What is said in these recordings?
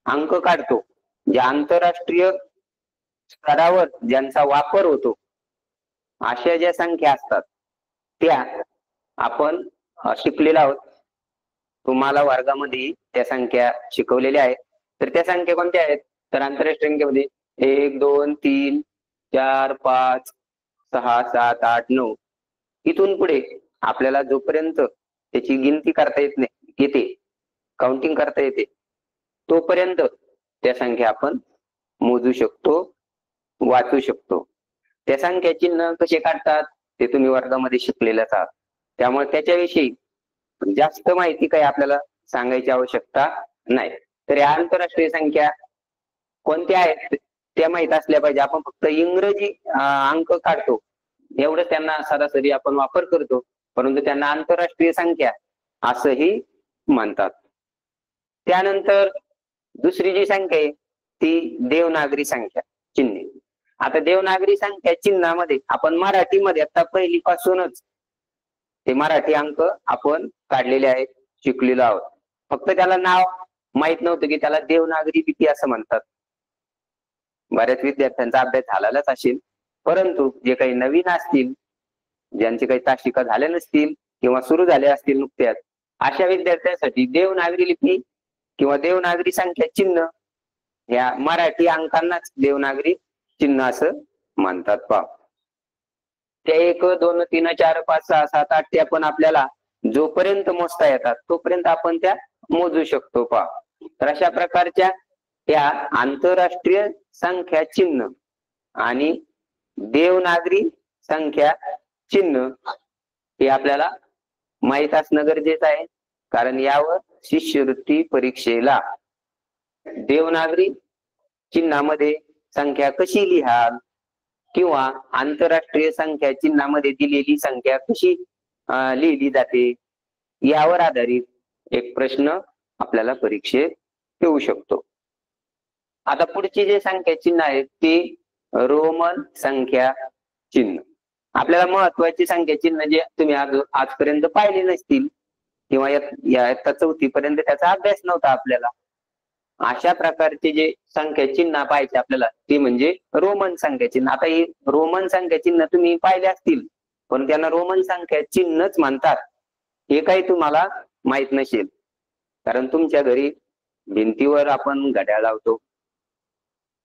अंक काढतो, ज्या आंतरराष्ट्रीय स्तरावर ज्यांचा वापर होतो अशा ज्या संख्या असतात त्या आपण शिकलेलो आहोत. तुम्हाला वर्गामध्ये त्या संख्या शिकवलेल्या आहेत. तर त्या संख्या कोणत्या आहेत? तर आंतरराष्ट्रीय संख्येमध्ये 1 2 3 4 5 6 7 8 9 इथून पुढे आपल्याला जोपर्यंत त्याची गिनती करता येत नाही, येते काउंटिंग करता येते, तोपर्यंत त्या संख्या आपण मोजू शकतो, वाचू शकतो. त्या संख्या चिन्ह कसे काढतात ते तुम्ही वर्गामध्ये शिकलेलेच आहात. त्यामुळे त्याच्याविषयी जास्त माहिती काही आपल्याला सांगायची आवश्यकता नाही. तर या आंतरराष्ट्रीय संख्या कोणत्या आहेत त्या माहित असल्या पाहिजे. आपण फक्त इंग्रजी अंक काढतो एवढं त्यांना सरासरी आपण वापर करतो, परंतु त्यांना आंतरराष्ट्रीय संख्या असंही म्हणतात. त्यानंतर दुसरी जी संख्या आहे ती देवनागरी संख्या चिन्हे. आता देवनागरी संख्या चिन्हामध्ये आपण मराठीमध्ये आता पहिलीपासूनच ते मराठी अंक आपण काढलेले आहेत, शिकलेलो आहोत. फक्त त्याला नाव माहित नव्हतं की त्याला देवनागरी लिपी असं म्हणतात. बऱ्याच विद्यार्थ्यांचा अभ्यास झालेलाच असेल, परंतु जे काही नवीन असतील, ज्यांचे काही तासिका झाल्या नसतील किंवा सुरू झाल्या असतील नुकत्याच, अशा विद्यार्थ्यांसाठी देवनागरी लिपी किंवा देवनागरी संख्या चिन्ह या मराठी अंकांनाच देवनागरी चिन्ह असं म्हणतात. पहा, त्या 1 2 3 4 5 6 7 8 त्या पण आपल्याला जोपर्यंत मोजता येतात तोपर्यंत आपण त्या मोजू शकतो. पहा, तर अशा प्रकारच्या त्या आंतरराष्ट्रीय संख्या चिन्ह आणि देवनागरी संख्या चिन्ह हे आपल्याला माहित असणं गरजेचं आहे. कारण यावर शिष्यवृत्ती परीक्षेला देवनागरी चिन्हामध्ये संख्या कशी लिहाल किंवा आंतरराष्ट्रीय संख्या चिन्हामध्ये दिलेली संख्या कशी लिहिली जाते यावर आधारित एक प्रश्न आपल्याला परीक्षेत येऊ शकतो. आता पुढची जे संख्या चिन्ह आहेत ती रोमन संख्या चिन्ह. आपल्याला महत्वाची संख्या चिन्ह जे तुम्ही आजपर्यंत पाहिले नसतील किंवा इयत्ता 4थी पर्यंत त्याचा अभ्यास नव्हता आपल्याला, अशा प्रकारचे जे संख्या चिन्ह पाहिजे आपल्याला ते म्हणजे रोमन संख्या चिन्ह. आता ही रोमन संख्या चिन्ह तुम्ही पाहिले असतील, पण त्यांना रोमन संख्या चिन्हच म्हणतात हे काही तुम्हाला माहित नसेल. कारण तुमच्या घरी भिंतीवर आपण घड्याळ लावतो,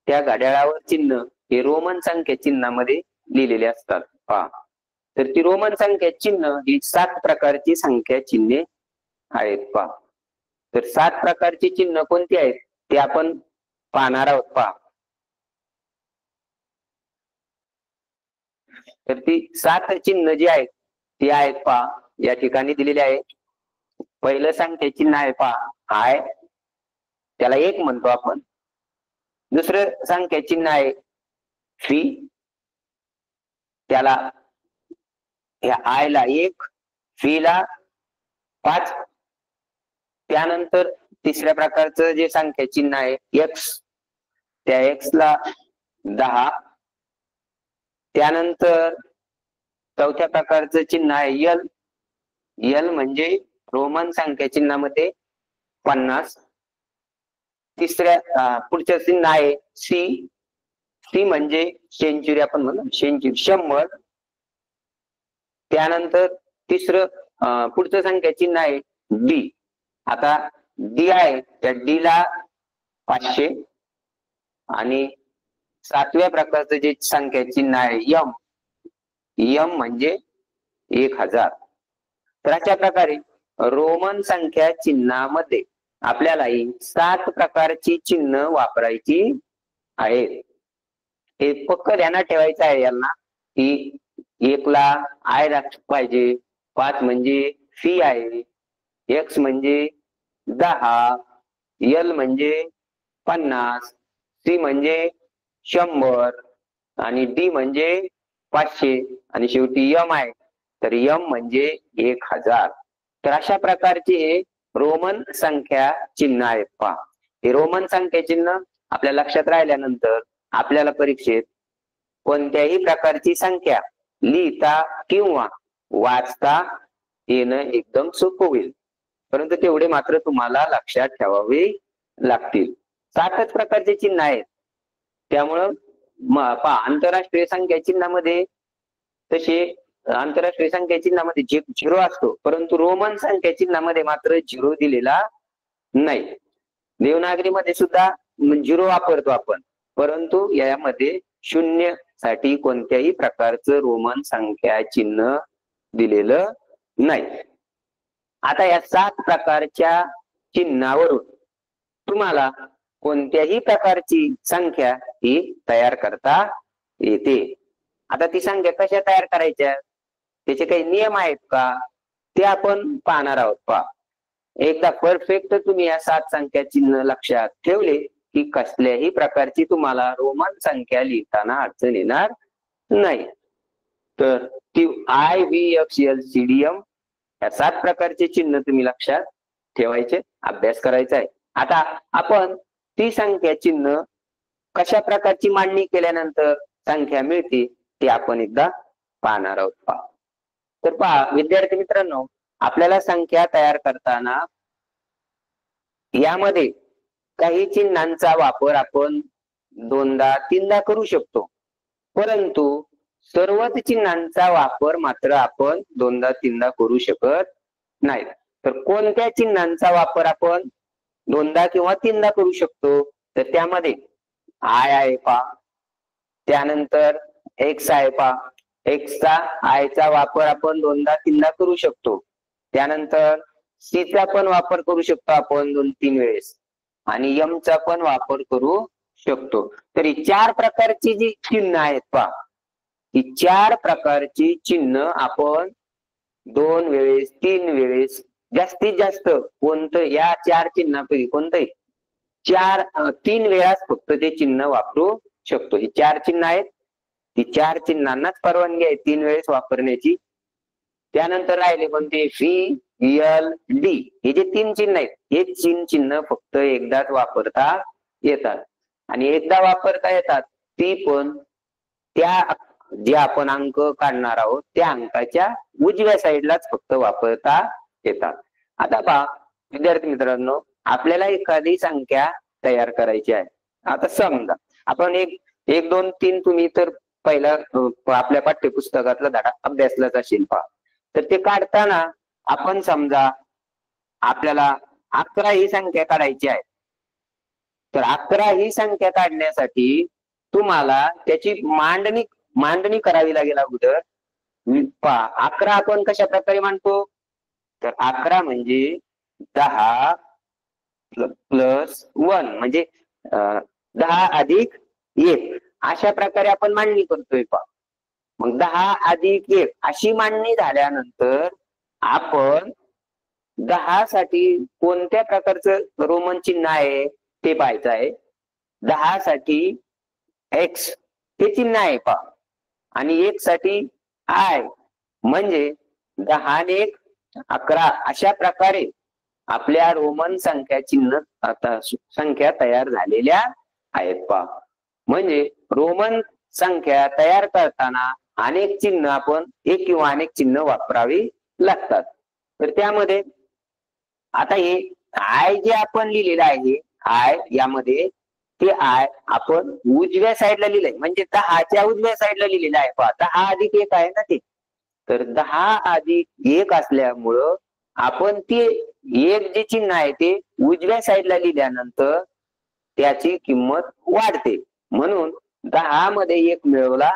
त्या घड्याळावर चिन्ह हे रोमन संख्या चिन्हामध्ये लिहिलेले असतात. पहा, तर ती रोमन संख्या चिन्ह ही 7 प्रकारची संख्या चिन्हे आहेत. पहा, तर 7 प्रकारची चिन्ह कोणती आहेत ते आपण पाहणार आहोत. पहा, तर ती 7 चिन्ह जी आहेत ती आहेत. पहा, या ठिकाणी दिलेली आहे. पहिलं संख्या चिन्ह आहे पहा आय, त्याला 1 म्हणतो आपण. दुसरं संख्या चिन्ह आहे फी, त्याला ह्या आय ला 1, फी ला 5. त्यानंतर तिसऱ्या प्रकारचं जे संख्या चिन्ह आहे एक्स, त्या एक्स ला 10. त्यानंतर चौथ्या प्रकारचं चिन्ह आहे यल, यल म्हणजे रोमन संख्या चिन्हामध्ये 50. तिसऱ्या पुढचं चिन्ह आहे सी, सी म्हणजे सेंचुरी, आपण म्हणू सेंचुरी 100. त्यानंतर तिसरं पुढचं संख्या चिन्ह आहे डी. आता डी आहे त्या डी ला 500. आणि 7व्या प्रकारचं जे संख्या चिन्ह आहे यम, यम म्हणजे 1000. तर अशा प्रकारे रोमन संख्या चिन्हामध्ये आपल्याला ही 7 प्रकारची चिन्ह वापरायची आहेत. हे पक्क ध्यानात ठेवायचं आहे यांना की 1 ला आय राखलं पाहिजे, 5 म्हणजे फी आहे, एक्स म्हणजे 10, यल म्हणजे 50, सी म्हणजे 100 आणि डी म्हणजे 500 आणि शेवटी यम आहे तर यम म्हणजे 1000. तर अशा प्रकारचे रोमन संख्या चिन्ह आहेत. पहा, हे रोमन संख्या चिन्ह आपल्या लक्षात राहिल्यानंतर आपल्याला परीक्षेत कोणत्याही प्रकारची संख्या लिहिता किंवा वाचता येणं एकदम सोपं होईल. परंतु तेवढे मात्र तुम्हाला लक्षात ठेवावे लागतील. 7च प्रकारचे चिन्ह आहेत. त्यामुळं आंतरराष्ट्रीय संख्या चिन्हामध्ये तसे आंतरराष्ट्रीय संख्या चिन्हामध्ये 0 असतो, परंतु रोमन संख्या चिन्हामध्ये मात्र 0 दिलेला नाही. देवनागरीमध्ये सुद्धा 0 वापरतो आपण, परंतु यामध्ये 0 साठी कोणत्याही प्रकारचं रोमन संख्या चिन्ह दिलेलं नाही. आता या 7 प्रकारच्या चिन्हावरून तुम्हाला कोणत्याही प्रकारची संख्या ही तयार करता येते. आता ती संख्या कशा तयार करायच्या, त्याचे काही नियम आहेत का, ते आपण पाहणार आहोत. पहा, एकदा परफेक्ट तुम्ही या 7 संख्या चिन्ह लक्षात ठेवले की कसल्याही प्रकारची तुम्हाला रोमन संख्या लिहिताना अडचण येणार नाही. तर ती IVXLCDM या 7 प्रकारचे चिन्ह तुम्ही लक्षात ठेवायचे, अभ्यास करायचा आहे. आता आपण ती संख्या चिन्ह कशा प्रकारची मांडणी केल्यानंतर संख्या मिळते ते आपण एकदा पाहणार आहोत. पहा, तर पहा विद्यार्थी मित्रांनो, आपल्याला संख्या तयार करताना यामध्ये काही चिन्हांचा वापर आपण 2दा 3दा करू शकतो, परंतु सर्वच चिन्हांचा वापर मात्र आपण 2दा 3दा करू शकत नाही. तर कोणत्या चिन्हांचा वापर आपण 2दा किंवा 3दा करू शकतो, तर त्यामध्ये आय आहे पहा, त्यानंतर एक्स आहे पहा. एक्सचा आयचा वापर आपण 2दा 3दा करू शकतो. त्यानंतर सी चा पण वापर करू शकतो आपण 2-3 वेळेस, आणि एम चा पण वापर करू शकतो. तर ही 4 प्रकारची जी चिन्ह आहेत पहा, ही 4 प्रकारची चिन्ह आपण 2 वेळेस 3 वेळेस जास्तीत जास्त कोणतं या 4 चिन्हापैकी कोणतंही 3 वेळाच फक्त ते चिन्ह वापरू शकतो. ही 4 चिन्ह आहेत, ती 4 चिन्हांनाच परवानगी आहे 3 वेळेस वापरण्याची. त्यानंतर राहिले कोणते, VLD हे जे 3 चिन्ह आहेत, हे 3 चिन्ह फक्त एकदाच वापरता येतात, आणि एकदा वापरता येतात ती पण त्या जे आपण अंक काढणार आहोत त्या अंकाच्या उजव्या साईडलाच फक्त वापरता येतात. आता पहा विद्यार्थी मित्रांनो, आपल्याला एखादी संख्या तयार करायची आहे. आता समजा आपण 1, 2, 3 तुम्ही तर पहिला आपल्या पाठ्यपुस्तकातला धडा अभ्यासलाच असेल पहा. तर ते काढताना आपण समजा आपल्याला 11 ही संख्या काढायची आहे. तर 11 ही संख्या काढण्यासाठी तुम्हाला त्याची मांडणी करावी लागेल अगोदर. पहा 11 आपण कशा प्रकारे मांडतो, तर 11 म्हणजे 10 प्लस 1 म्हणजे 10 अधिक 1 अशा प्रकारे आपण मांडणी करतोय पहा. मग 10 अधिक 1 अशी मांडणी झाल्यानंतर आपण 10 साठी कोणत्या प्रकारचं रोमन चिन्ह आहे ते पाहायचं आहे. 10 साठी एक्स हे चिन्ह आहे पहा, आणि 1 साठी आय, म्हणजे 10 आणि 1 11 अशा प्रकारे आपल्या रोमन संख्या चिन्ह आता संख्या तयार झालेल्या आहेत पहा. म्हणजे रोमन संख्या तयार करताना अनेक चिन्ह आपण एक किंवा अनेक चिन्ह वापरावी लागतात. तर त्यामध्ये आता हे आय जे आपण लिहिलेलं आहे, आय यामध्ये ते आय आपण उजव्या साईडला लिहिलंय, म्हणजे 10च्या उजव्या साईडला लिहिलेलं आहे पहा. 10 अधिक 1 आहे ना ते, तर 10 अधिक 1 असल्यामुळं आपण ते एक जे चिन्ह आहे ते उजव्या साईडला लिहिल्यानंतर त्याची किंमत वाढते, म्हणून 10 मध्ये 1 मिळवला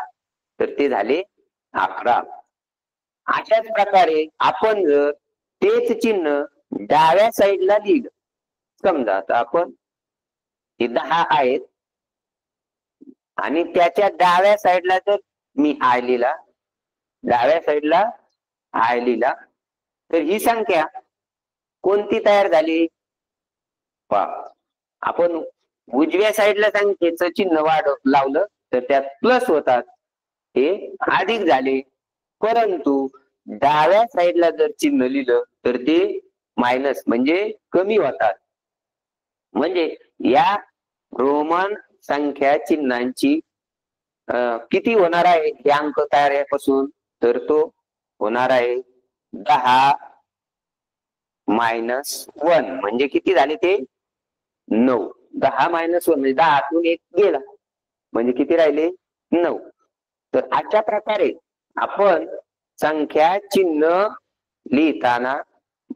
तर ते झाले 11. अशाच प्रकारे आपण जर तेच चिन्ह डाव्या साईडला लिहिलं, समजा आता आपण हे 10 आहेत आणि त्याच्या डाव्या साईडला जर मी आय लिहिला, डाव्या साईडला आय लिहिला, तर ही संख्या कोणती तयार झाली पहा. आपण उजव्या साईडला संख्येचं चिन्ह लावलं तर त्यात प्लस होतात, हे अधिक झाले, परंतु डाव्या साईडला जर चिन्ह लिहिलं तर ते मायनस म्हणजे कमी होतात. म्हणजे या रोमन संख्या चिन्हांची किती होणार आहे हे अंक तयार यापासून, तर तो होणार आहे 10 - 1 म्हणजे किती झाले ते 9. 10 - 1 म्हणजे 10तून 1 गेला म्हणजे किती राहिले 9. तर अशा प्रकारे आपण संख्या चिन्ह लिहिताना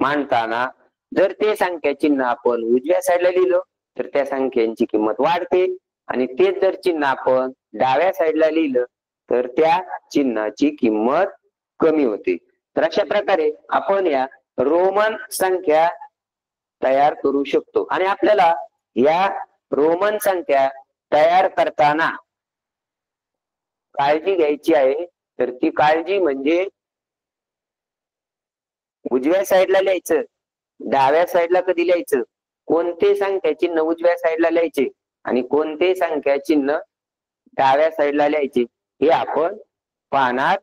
मांडताना जर ते संख्या चिन्ह आपण उजव्या साईडला लिहिलं तर त्या संख्यांची किंमत वाढते आणि तेच जर चिन्ह आपण डाव्या साईडला लिहिलं तर त्या चिन्हाची किंमत कमी होते. तर अशा प्रकारे आपण या रोमन संख्या तयार करू शकतो. आणि आपल्याला या रोमन संख्या तयार करताना काळजी घ्यायची आहे. तर ती काळजी म्हणजे उजव्या साईडला लिहायचं, डाव्या साईडला कधी लिहायचं, कोणते संख्या चिन्ह उजव्या साईडला लिहायचे आणि कोणते संख्या चिन्ह डाव्या साईडला लिहायचे हे आपण पाहणार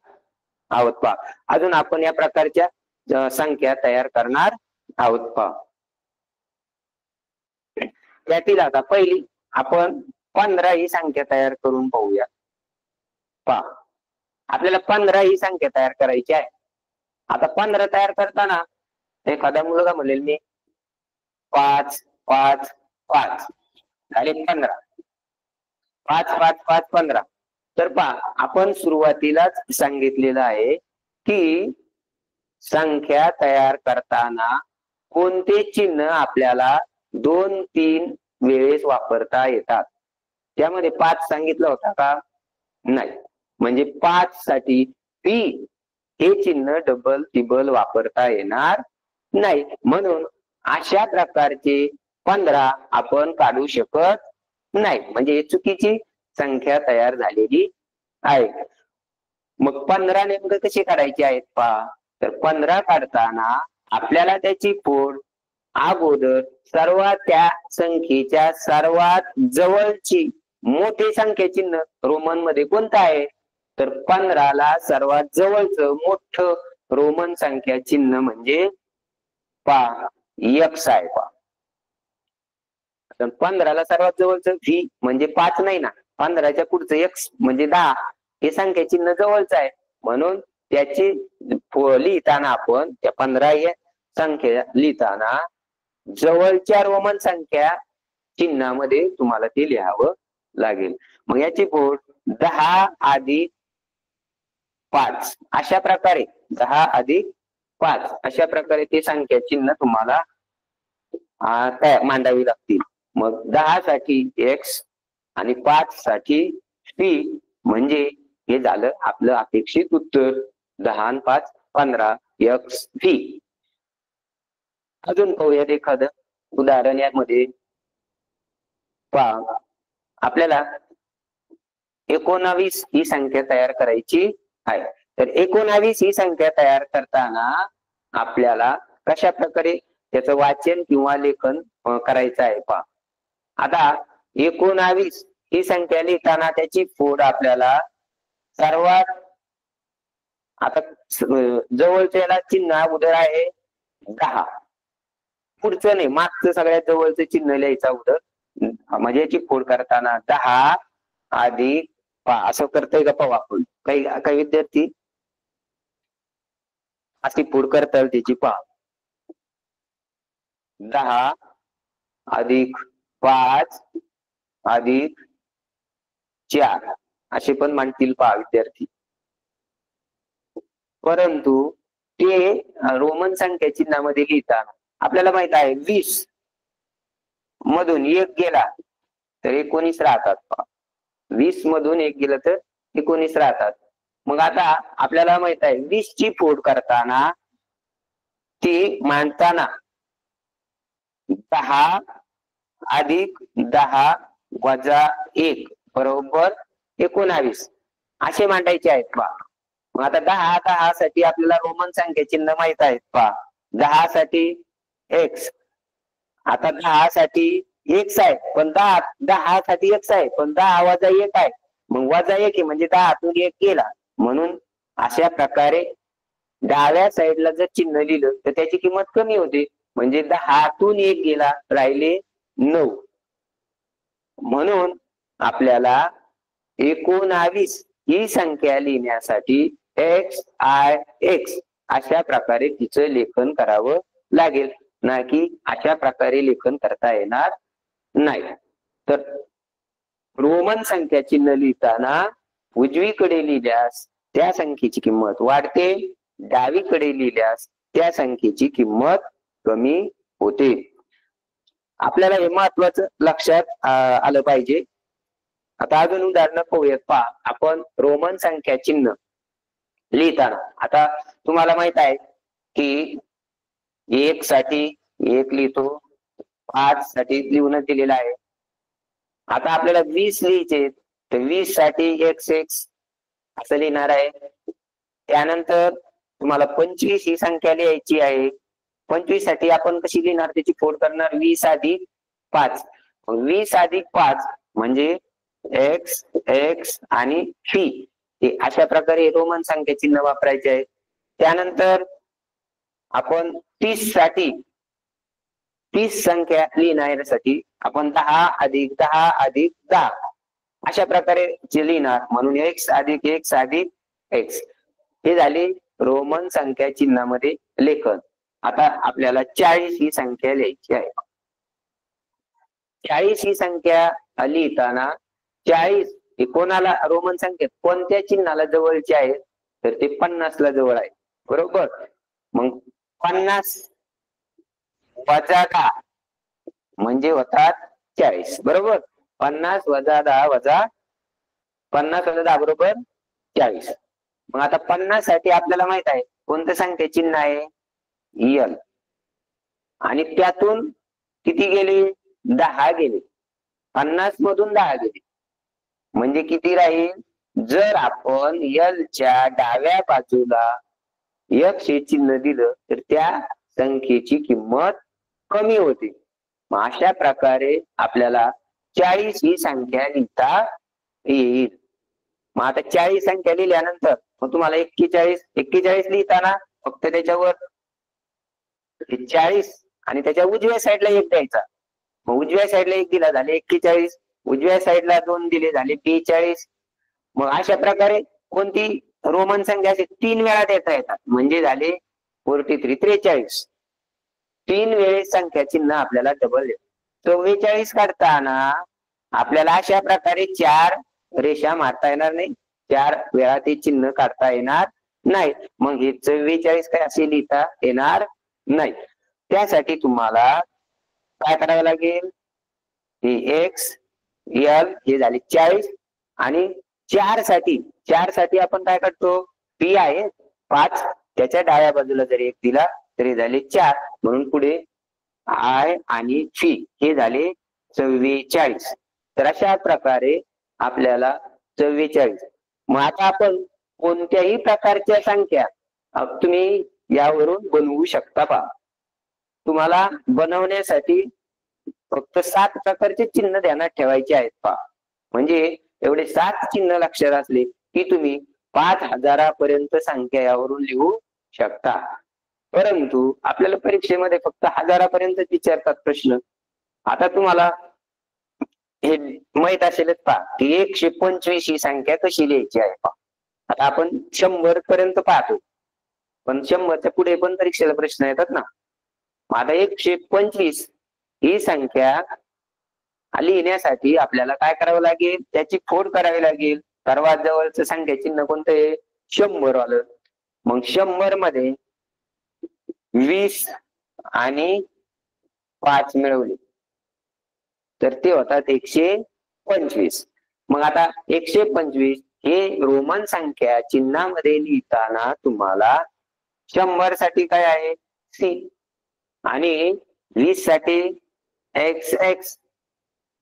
आहोत. पहा अजून आपण या प्रकारच्या संख्या तयार करणार आहोत. पहा त्यातील आता पहिली आपण 15 ही संख्या तयार करून पाहूया. पहा आपल्याला 15 ही संख्या तयार करायची आहे. आता 15 तयार करताना एखादा मुलगा म्हणेल मी 5 5 5 झाले 15. 5 5 5 15. तर पहा आपण सुरुवातीलाच सांगितलेलं आहे की संख्या तयार करताना कोणते चिन्ह आपल्याला 2-3 वेळेस वापरता येतात. त्यामध्ये 5 सांगितलं होता का? नाही. म्हणजे 5 साठी पी हे चिन्ह डबल टिबल वापरता येणार नाही. म्हणून अशा प्रकारचे 15 आपण काढू शकत नाही. म्हणजे चुकीची संख्या तयार झालेली आहे. मग 15 नेमकं कसे काढायचे आहेत पहा. तर 15 काढताना आपल्याला त्याची फोड अगोदर सर्वात त्या संख्येच्या सर्वात जवळची मोठे संख्या चिन्ह रोमन मध्ये कोणतं आहे? तर 15ला सर्वात जवळचं मोठं रोमन संख्या चिन्ह म्हणजे पहा x आहे. पहा 15ला सर्वात जवळचं v म्हणजे 5 नाही ना, 15च्या पुढचं x म्हणजे 10 हे संख्या चिन्ह जवळचं आहे. म्हणून त्याची लिहिताना आपण त्या 15 या संख्या लिहिताना जवळच्या रोमन संख्या चिन्हामध्ये तुम्हाला ते लिहावं लागेल. मग याची फोड 10 अधिक 5 अशा प्रकारे 10 अधिक 5 अशा प्रकारे ते संख्या चिन्ह तुम्हाला मांडावी लागतील. मग 10 साठी x आणि 5 साठी p म्हणजे हे झालं आपलं अपेक्षित उत्तर 10 आणि 5 15 x v. अजून पाहूयात एखादं उदाहरण. यामध्ये पहा आपल्याला 19 ही संख्या तयार करायची आहे. तर 19 ही संख्या तयार करताना आपल्याला कशा प्रकारे त्याचं वाचन किंवा लेखन करायचं आहे पहा. आता 19 ही संख्या लिहिताना त्याची फोड आपल्याला सर्वात आता जवळच्याला चिन्ह अगोदर आहे 10, पुढचं नाही मागचं सगळ्यात जवळचं चिन्ह लिहायचं अगोदर. म्हणजे याची फोड करताना 10 अधिक पहा असं करतोय का पाहू आपण. काही विद्यार्थी अशी फोड करतात त्याची पहा 10 अधिक 5 अधिक 4 असे पण मांडतील पहा विद्यार्थी. परंतु ते रोमन संख्या चिन्हामध्ये लिहिताना आपल्याला माहित आहे 20 मधून 1 गेला तर 19 राहतात पहा. 20 मधून 1 गेलं तर 19 राहतात. मग आता आपल्याला माहित आहे 20 ची फोड करताना ती मांडताना 10 अधिक 10 वजा 1 बरोबर 19 असे मांडायचे आहेत पहा. मग आता 10 साठी आपल्याला रोमन संख्या चिन्ह माहित आहेत पहा. 10 साठी x. आता 10 साठी x आहे पण 10 साठी x आहे पण 10 वजा 1 आहे. मग वजा 1 आहे म्हणजे 10तून 1 गेला. म्हणून अशा प्रकारे डाव्या साईडला जर चिन्ह लिहिलं तर त्याची किंमत कमी होते. म्हणजे 10तून 1 गेला राहिले 9. म्हणून आपल्याला 19 ही संख्या लिहिण्यासाठी x अशा प्रकारे तिचं लेखन करावं लागेल. ना की अशा प्रकारे लेखन करता येणार नाही. तर रोमन संख्या चिन्ह लिहिताना उजवीकडे लिहिल्यास त्या संख्येची किंमत वाढते, डावीकडे लिहिल्यास त्या संख्येची किंमत कमी होते. आपल्याला हे महत्वाचं लक्षात आलं पाहिजे. आता अजून उदाहरण पाहूयात. पहा, आपण रोमन संख्या चिन्ह लिहिताना आता तुम्हाला माहित आहे की 1 साठी 1 लिहितो, 5 साठी लिहूनच दिलेला आहे. आता आपल्याला 20 लिहायचे, तर 20 साठी x असं लिहिणार आहे. त्यानंतर तुम्हाला 25 ही संख्या लिहायची आहे. 25 साठी आपण कशी लिहिणार, त्याची फोड करणार 20 अधिक 5. 20 अधिक 5 म्हणजे x आणि फी. हे अशा प्रकारे रोमन संख्या चिन्ह वापरायचे आहे. त्यानंतर आपण 30 साठी 30 संख्या लिहिण्यासाठी आपण 10 अधिक 10 अधिक 10 अशा प्रकारे लिहिणार. म्हणून x अधिक x अधिक x हे झाले रोमन संख्या चिन्हामध्ये लेखन. आता आपल्याला 40 ही संख्या लिहायची आहे. 40 ही संख्या लिहिताना 40 हे कोणाला रोमन संख्येत कोणत्या चिन्हाला जवळचे आहे, तर ते 50 ला जवळ आहे. बरोबर. मग 50 वजा 10 म्हणजे होतात 40. बरोबर. 50 वजा 10 वजा 50 वजा 10 बरोबर 40. मग आता 50 साठी आपल्याला माहित आहे कोणतं संख्या चिन्ह आहे, यल. आणि त्यातून किती गेले, 10 गेले. 50 मधून 10 गेले म्हणजे किती राहील, जर आपण च्या डाव्या बाजूला x हे चिन्ह दिलं तर त्या संख्येची किंमत कमी होते. मग अशा प्रकारे आपल्याला 40 ही संख्या लिहिता येईल. मग आता 40 संख्या लिहिल्यानंतर मग तुम्हाला 41 लिहिताना फक्त त्याच्यावर 40 आणि त्याच्या उजव्या साईडला 1 द्यायचा. मग उजव्या साईडला 1 दिला झाले 41, उजव्या साईडला 2 दिले झाले 42. मग अशा प्रकारे कोणती रोमन संख्या असे 3 वेळा देता येतात म्हणजे झाले 43. 3 वेळेस संख्या चिन्ह आपल्याला डबल येते. 44 काढताना आपल्याला अशा प्रकारे 4 रेषा मारता येणार नाही, 4 वेळा ते चिन्ह काढता येणार नाही. मग हे 44 काय असे लिहिता येणार नाही. त्यासाठी तुम्हाला काय करावं लागेल, हे x l हे झाले 40 आणि 4 साठी आपण काय करतो, p आहे 5, त्याच्या डाव्या बाजूला जर 1 दिला तरी झाले 4. म्हणून पुढे i आणि फी हे झाले 44. तर अशा प्रकारे आपल्याला 44. मग आता आपण कोणत्याही प्रकारच्या संख्या तुम्ही यावरून बनवू शकता. पहा, तुम्हाला बनवण्यासाठी फक्त 7 प्रकारचे चिन्ह ध्यानात ठेवायचे आहेत. पहा, म्हणजे एवढे 7 चिन्ह लक्षात असले की तुम्ही 5000 पर्यंत संख्या यावरून लिहू शकता. परंतु आपल्याला परीक्षेमध्ये फक्त 1000 पर्यंत विचारतात प्रश्न. आता तुम्हाला हे माहित असेलच पहा की 125 ही संख्या कशी लिहायची आहे. पहा, आता आपण 100 पर्यंत पाहतो, पण 100च्या पुढे पण परीक्षेला प्रश्न येतात ना. आता 125 ही संख्या लिहिण्यासाठी आपल्याला काय करावं लागेल, त्याची फोड करावी लागेल. सर्वात जवळचं संख्या चिन्ह कोणतं आहे, 100 आलं. मग 100 मध्ये 20 आणि 5 मिळवले तर ते होतात 125. मग आता 125 हे रोमन संख्या चिन्हामध्ये लिहिताना तुम्हाला 100 साठी काय आहे, c, आणि 20 साठी x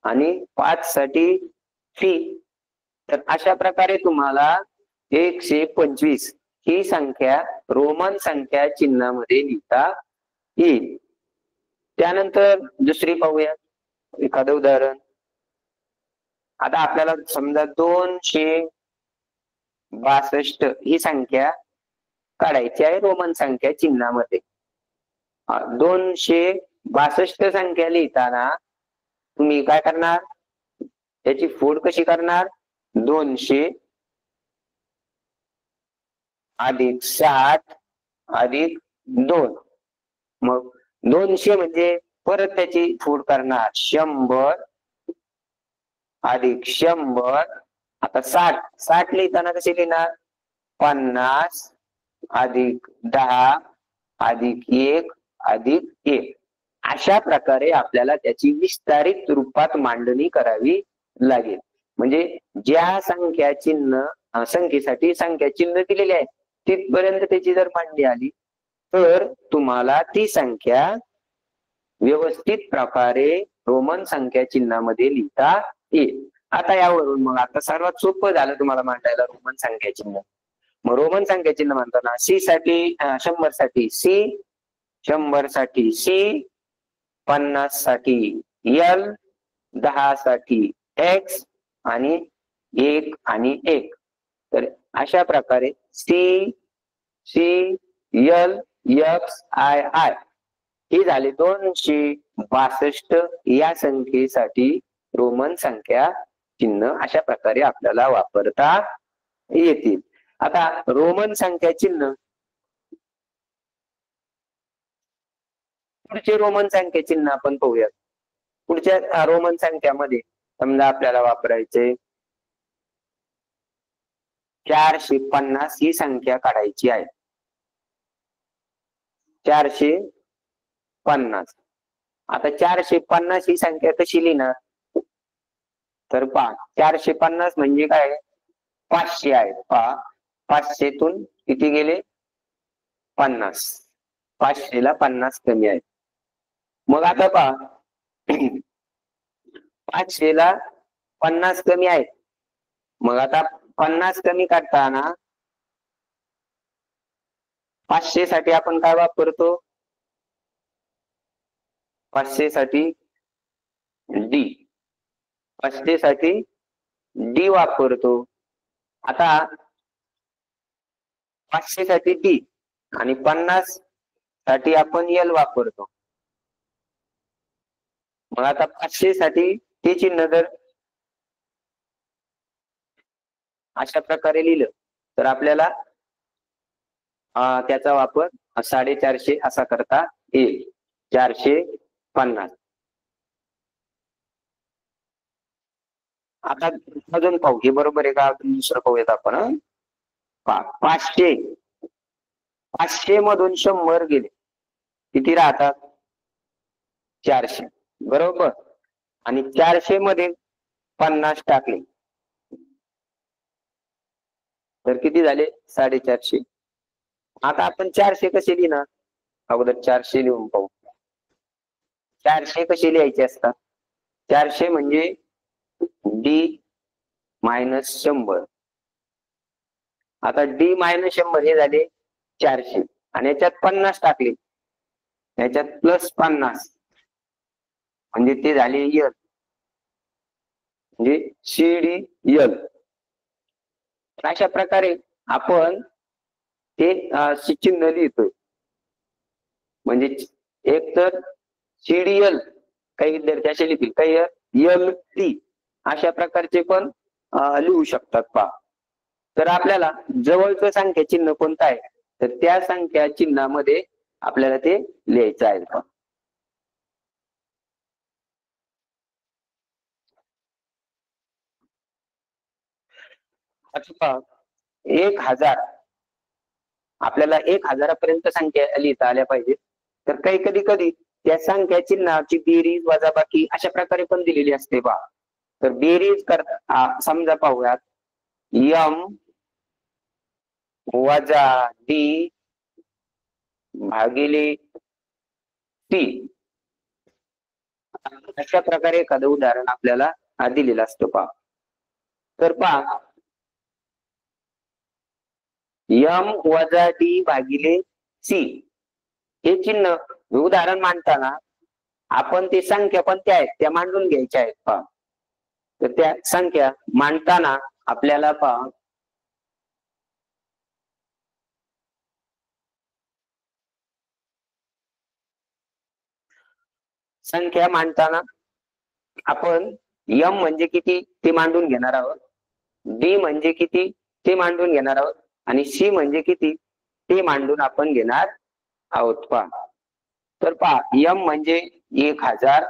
आणि 5 साठी फी. तर अशा प्रकारे तुम्हाला 125 ही संख्या रोमन संख्या चिन्हामध्ये लिहिता येईल. त्यानंतर दुसरी पाहूया एखादं उदाहरण. आता आपल्याला समजा 262 ही संख्या काढायची आहे रोमन संख्या चिन्हामध्ये. 262 संख्या लिहिताना तुम्ही काय करणार, त्याची फोड कशी करणार, 200 अधिक 60 अधिक 2. मग 200 म्हणजे परत त्याची फोड करणार 100 अधिक 100. आता 60 लिहिताना कसे लिहिणार? 50 अधिक 10 अधिक 1 अधिक 1. अशा प्रकारे आपल्याला त्याची विस्तारित रूपात मांडणी करावी लागेल. म्हणजे ज्या संख्येसाठी संख्या चिन्ह दिलेले आहे तिथपर्यंत त्याची जर मांडणी आली तर तुम्हाला ती संख्या व्यवस्थित प्रकारे रोमन संख्या चिन्हामध्ये लिहिता येईल. आता यावरून मग आता सर्वात सोपं झालं तुम्हाला मांडायला रोमन संख्या चिन्ह. मग रोमन संख्या चिन्ह म्हणताना 100 साठी सी, 100 साठी सी, 50 साठी एल, 10 साठी एक्स आणि 1 आणि 1. तर अशा प्रकारे C, L, X, I, I ही झाली 262 या संख्येसाठी रोमन संख्या चिन्ह अशा प्रकारे आपल्याला वापरता येतील. आता रोमन संख्या चिन्ह पुढचे रोमन संख्या चिन्ह आपण पाहूयात. पुढच्या रोमन संख्यामध्ये समजा आपल्याला वापरायचे 450 ही संख्या काढायची आहे. 450. आता 450 ही संख्या कशी लिहिणार? तर पहा 450 म्हणजे काय? 500 आहे. पहा 500तून किती गेले? 50. 500 ला 50 कमी आहे. मग आता पहा 500 ला 50 कमी आहे. मग आता 50 कमी काढताना 500 साठी आपण काय वापरतो? 500 साठी डी. 500 साठी डी वापरतो. आता 500 साठी डी आणि 50 साठी आपण एल वापरतो. मग आता 500 साठी ते चिन्ह जर अशा प्रकारे लिहिलं तर आपल्याला त्याचा वापर 450 असा करता येईल. 450. आता अजून पाहू हे बरोबर आहे का? दुसरं पाहूयात आपण. 500 मधून 100 गेले किती राहतात? 400 बरोबर. आणि 400 मध्ये 50 टाकले तर किती झाले? 450. आता आपण 400 कसे लिहिणार? अगोदर 400 लिहून पाहू. 400 कसे लिहायचे असतात? 400 म्हणजे डी मायनस 100. आता डी मायनस 100 हे झाले 400 आणि याच्यात 50 टाकले, याच्यात प्लस 50 म्हणजे ते झाले यल, म्हणजे सी डी यल. अशा प्रकारे आपण ते चिन्ह लिहितोय. म्हणजे एक तर सीडीएल काही विद्यार्थी असे लिहितील, काही एल टी अशा प्रकारचे पण लिहू शकतात. पहा तर आपल्याला जवळचं संख्या चिन्ह कोणतं आहे तर त्या संख्या चिन्हामध्ये आपल्याला ते लिहायचं आहे. पहा आता पहा 1000 आपल्याला 1000पर्यंत संख्या लिहिता आल्या पाहिजे. तर काही कधी त्या संख्या चिन्हाची बेरीज वजाबाकी अशा प्रकारे पण दिलेली असते. पहा तर बेरीज करता समजा पाहूयात यम वजा डी भागिले टी अशा प्रकारे एखादं उदाहरण आपल्याला दिलेलं असतं. पहा तर पहा यम वजा डी भागिले सी हे चिन्ह उदाहरण मांडताना आपण ते संख्या कोणत्या आहेत त्या मांडून घ्यायच्या आहेत. पहा तर त्या संख्या मांडताना आपल्याला पहा संख्या मांडताना आपण यम म्हणजे किती ते मांडून घेणार आहोत, डी म्हणजे किती ते मांडून घेणार आहोत आणि सी म्हणजे किती ते मांडून आपण घेणार आहोत. पहा तर पहा यम म्हणजे 1000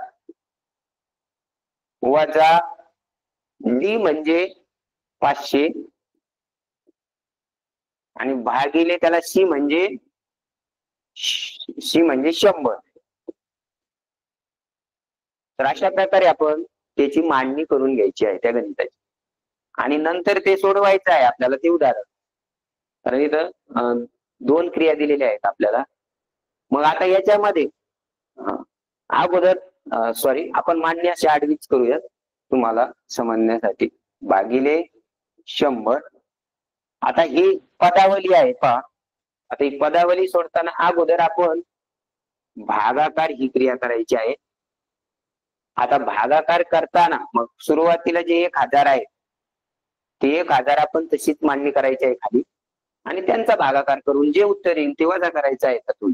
वजा डी म्हणजे 500 आणि भागिले त्याला सी म्हणजे 100. तर अशा प्रकारे आपण त्याची मांडणी करून घ्यायची आहे त्या गणिताची आणि नंतर ते सोडवायचं आहे आपल्याला ते उदाहरण. कारण इथं 2 क्रिया दिलेल्या आहेत आपल्याला. मग आता याच्यामध्ये अगोदर आपण मांडणी अशी आडवीच करूयात तुम्हाला समजण्यासाठी. भागिले 100. आता ही पदावली आहे पहा. आता ही पदावली सोडताना अगोदर आपण भागाकार ही क्रिया करायची आहे. आता भागाकार करताना मग सुरुवातीला जे 1000 आहे ते 1000 आपण तशीच मांडणी करायची आहे खाली आणि त्यांचा भागाकार करून जे उत्तर येईल ते वजा करायचं आहे त्यातून.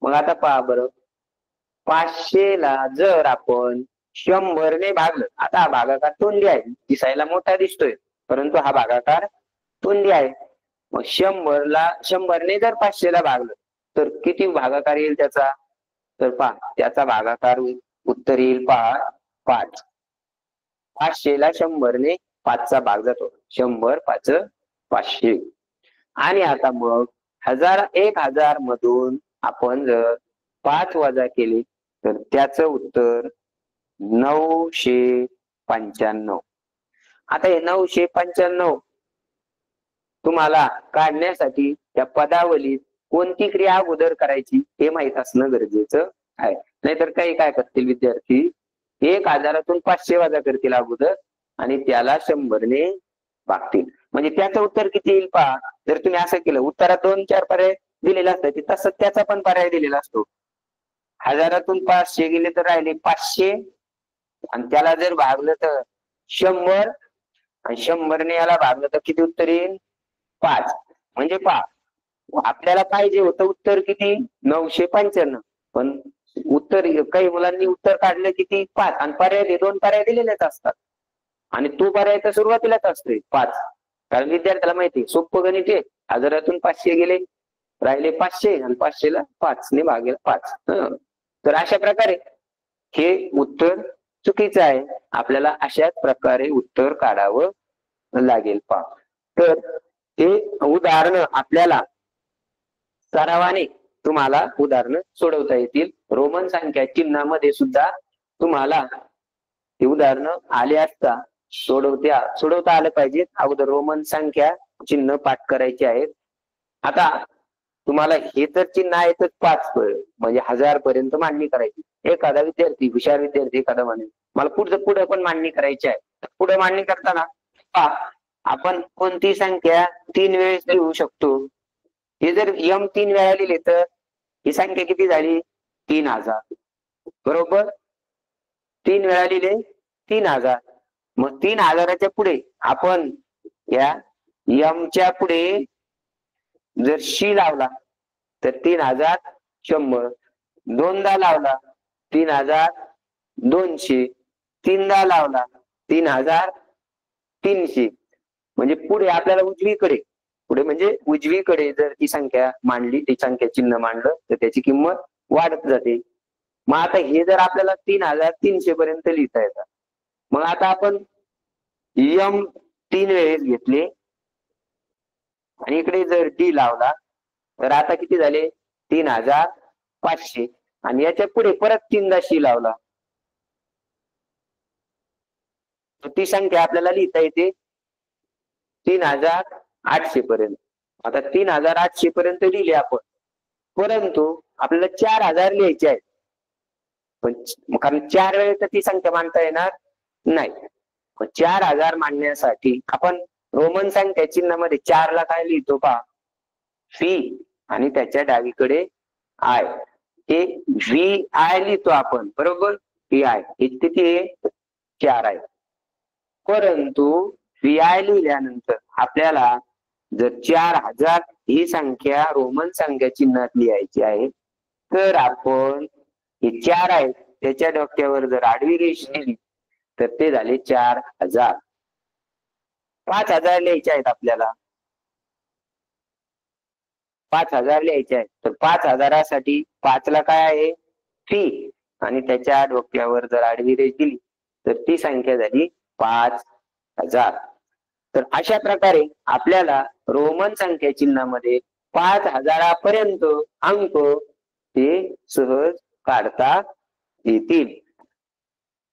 मग आता पहा बरं, 500 ला जर आपण 100 ने भागलं, आता हा भागाकार तोंडी आहे, दिसायला मोठा दिसतोय परंतु हा भागाकार तोंडी आहे. मग 100 ने जर 500 ला भागलं तर किती भागाकार येईल त्याचा? तर पहा त्याचा भागाकार उत्तर येईल पहा 5. 500 ला 100 ने 5 चा भाग जातो. 100 5 500. आणि आता मग 1000 मधून आपण जर 5 वजा केले तर त्याचं उत्तर 995. आता हे 995 तुम्हाला काढण्यासाठी त्या पदावलीत कोणती क्रिया अगोदर करायची हे माहित असणं गरजेचं आहे. नाहीतर काही काय करतील विद्यार्थी, 1000तून 500 वजा करतील अगोदर आणि त्याला 100 ने भागतील. म्हणजे त्याचं उत्तर किती येईल पहा. जर तुम्ही असं केलं, उत्तरात 2-4 पर्याय दिलेला असतात तसंच त्याचा पण पर्याय दिलेला असतो. 1000तून 500 गेले तर राहिले 500 आणि त्याला जर भागलं तर 100 आणि 100 ने याला भागलं तर किती उत्तर येईल? 5. म्हणजे पहा आपल्याला पाहिजे होतं उत्तर किती? 995. पण उत्तर काही मुलांनी उत्तर काढलं किती? 5 आणि पर्याय 2 पर्याय दिलेलेच असतात आणि तो पर्याय तर सुरुवातीलाच असतोय 5. कारण विद्यार्थ्याला माहिती सोपं गणित आहे. 1000तून 500 गेले राहिले 500 आणि 500 ला 5 ने भागेल 5. तर अशा प्रकारे हे उत्तर चुकीचं आहे. आपल्याला अशाच प्रकारे उत्तर काढावं लागेल पहा. तर हे उदाहरण आपल्याला सरावाने तुम्हाला उदाहरणं सोडवता येतील. रोमन संख्या चिन्हामध्ये सुद्धा तुम्हाला हे उदाहरणं आले असता सोडवता आलं पाहिजे. अगोदर रोमन संख्या चिन्ह पाठ करायचे आहेत. आता तुम्हाला हे तर चिन्ह आहेतच 5 म्हणजे 1000 पर्यंत मांडणी करायची. एखादा विद्यार्थी हुशार विद्यार्थी एखादा म्हणे मला पुढे पण मांडणी करायची आहे. पुढे मांडणी करताना आपण कोणती संख्या 3 वेळेस लिहू शकतो. हे जर m 3 वेळा लिहिले तर ही संख्या किती झाली? 3000. बरोबर. 3 वेळा लिहिले 3000. मग 3000च्या पुढे आपण या m च्या पुढे जर शी लावला तर 3100. दोनदा लावला 3200. तीनदा लावला 3300. म्हणजे पुढे आपल्याला उजवीकडे जर ती संख्या मांडली, ती संख्या चिन्ह मांडलं तर त्याची किंमत वाढत जाते. मग आता हे जर आपल्याला 3300 पर्यंत लिहिता येतात. मग आता आपण m 3 वेळेस घेतले आणि इकडे जर डी लावला तर आता किती झाले? 3500 आणि याच्या पुढे परत 3दा शी लावला तर ती संख्या आपल्याला लिहिता येते 3800 पर्यंत. आता 3800 पर्यंत लिहिले आपण, परंतु आपल्याला 4000 लिहायचे आहेत. पण कारण 4 वेळेस ती संख्या मांडता येणार नाही. 4000 मांडण्यासाठी आपण रोमन संख्या चिन्हामध्ये 4 ला काय लिहितो पहा? व्ही आणि त्याच्या डावीकडे आय. हे व्ही आय लिहितो आपण. बरोबर. व्ही आय हे किती आहे? 4 आहे. परंतु व्ही आय लिहिल्यानंतर आपल्याला जर 4000 ही संख्या रोमन संख्या चिन्हात लिहायची आहे तर आपण हे 4 आहे त्याच्या डोक्यावर जर आडवी रेष लिहिली तर ते झाले 4000. 5000 लिहायचे आहेत आपल्याला. 5000 लिहायचे आहेत तर 5000साठी 5 ला काय आहे? टी आणि त्याच्या डोक्यावर जर आडवी रेष दिली तर ती संख्या झाली 5000. तर अशा प्रकारे आपल्याला रोमन संख्या चिन्हामध्ये 5000पर्यंत अंक ते सहज काढता येतील.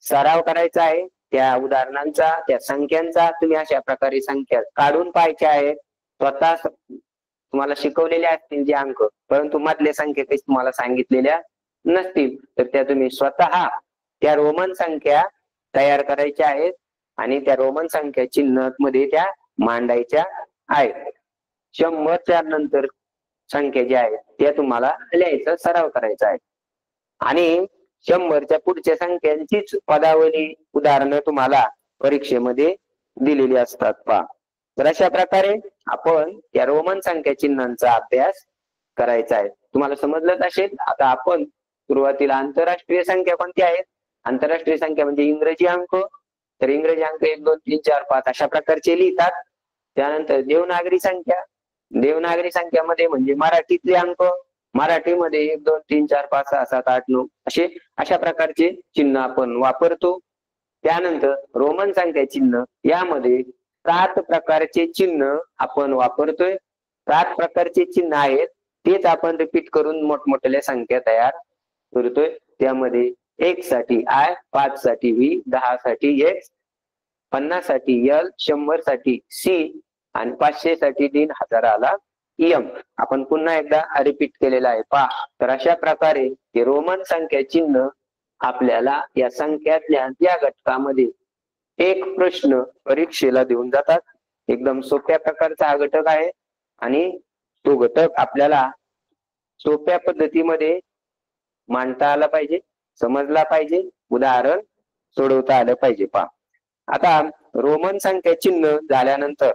सराव करायचा आहे त्या उदाहरणांचा, त्या संख्यांचा. तुम्ही अशा प्रकारे संख्या काढून पाहायच्या आहेत. स्वतः तुम्हाला शिकवलेले असतील जे अंक, परंतु मधल्या संख्या काही तुम्हाला सांगितलेल्या नसतील, तर त्या तुम्ही स्वतः त्या रोमन संख्या तयार करायच्या आहेत आणि त्या रोमन संख्या चिन्ह मध्ये त्या मांडायच्या आहेत. 100च्या नंतर संख्या ज्या आहेत त्या तुम्हाला लिहायचा सराव करायचा आहे. आणि 100च्या पुढच्या संख्यांचीच पदावली उदाहरणं तुम्हाला परीक्षेमध्ये दिलेली असतात पहा. तर अशा प्रकारे आपण त्या रोमन संख्या चिन्हांचा अभ्यास करायचा आहे. तुम्हाला समजलंच असेल. आता आपण सुरुवातीला आंतरराष्ट्रीय संख्या कोणत्या आहेत? आंतरराष्ट्रीय संख्या म्हणजे इंग्रजी अंक. तर इंग्रजी अंक 1 2 3 4 5 अशा प्रकारचे लिहितात. त्यानंतर देवनागरी संख्या. देवनागरी संख्यामध्ये म्हणजे मराठीतले अंक. मराठीमध्ये 1 2 3 4 5 6 7 8 9 अशा प्रकारचे चिन्ह आपण वापरतो. त्यानंतर रोमन संख्या चिन्ह, यामध्ये 7 प्रकारचे चिन्ह आपण वापरतोय. 7 प्रकारचे चिन्ह आहेत, तेच आपण रिपीट करून मोठमोठ्या संख्या तयार करतोय. त्यामध्ये 1 साठी I, 5 साठी V, 10 साठी X, 50 साठी L, 100 साठी C आणि 500 साठी D, 1000ला M. आपण पुन्हा एकदा रिपीट केलेला आहे पहा. तर अशा प्रकारे हे रोमन संख्या चिन्ह आपल्याला या संख्यातल्या या घटकामध्ये एक प्रश्न परीक्षेला देऊन जातात. एकदम सोप्या प्रकारचा हा घटक आहे आणि तो घटक आपल्याला सोप्या पद्धतीमध्ये मांडता आला पाहिजे, समजला पाहिजे, उदाहरण सोडवता आलं पाहिजे पहा. आता रोमन संख्या चिन्ह झाल्यानंतर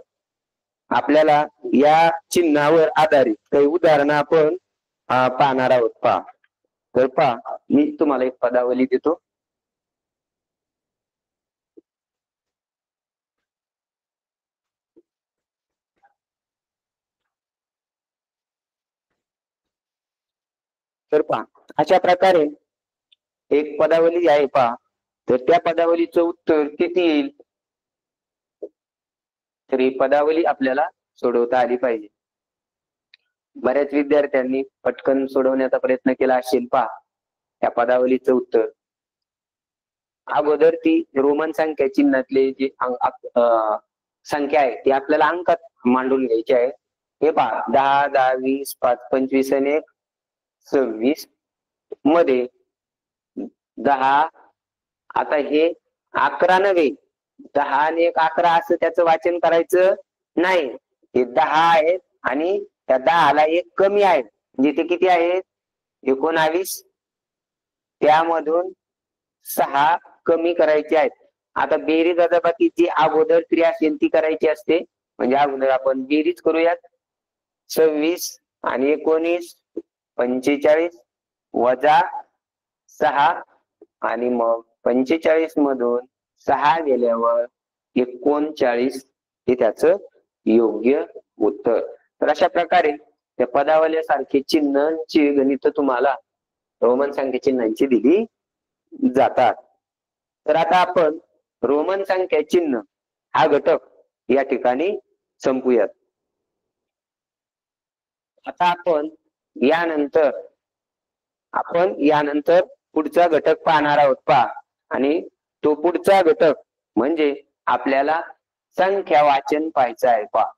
आपल्याला या चिन्हावर आधारित काही उदाहरणं आपण पाहणार आहोत पहा. तर पहा, मी तुम्हाला एक पदावली देतो. तर पहा, अशा प्रकारे एक पदावली आहे पहा. तर त्या पदावलीचं उत्तर किती येईल? तर ही पदावली आपल्याला सोडवता आली पाहिजे. बऱ्याच विद्यार्थ्यांनी पटकन सोडवण्याचा प्रयत्न केला असेल पहा. त्या पदावलीचं उत्तर अगोदर ती रोमन संख्या चिन्हातले जे संख्या आहे ती आपल्याला अंकात मांडून घ्यायची आहे. हे पहा, 10 10 20 5 25 आणि 1 26 मध्ये 10. आता हे 11 नव्हे, 10 आणि 1 11 असं त्याचं वाचन करायचं नाही. हे 10 आहेत आणि त्या 10ला 1 कमी आहे, जिथे किती आहेत? 19. त्यामधून 6 कमी करायचे आहेत. आता बेरीज वजाबाकी जी अगोदर क्रिया असेल ती करायची असते. म्हणजे अगोदर आपण बेरीज करूयात. 26 आणि 19 45 वजा 6 आणि मग 45 मधून 6 गेल्यावर 39 हे त्याचं योग्य उत्तर. तर अशा प्रकारे त्या पदावल्यासारखे चिन्हांची गणित तुम्हाला रोमन संख्या चिन्हांची दिली जातात. तर आता आपण रोमन संख्या चिन्ह हा घटक या ठिकाणी संपूयात. आता आपण यानंतर पुढचा घटक पाहणार आहोत पहा. आणि तो पुढचा घटक म्हणजे आपल्याला संख्या वाचन पाहायचं आहे पहा.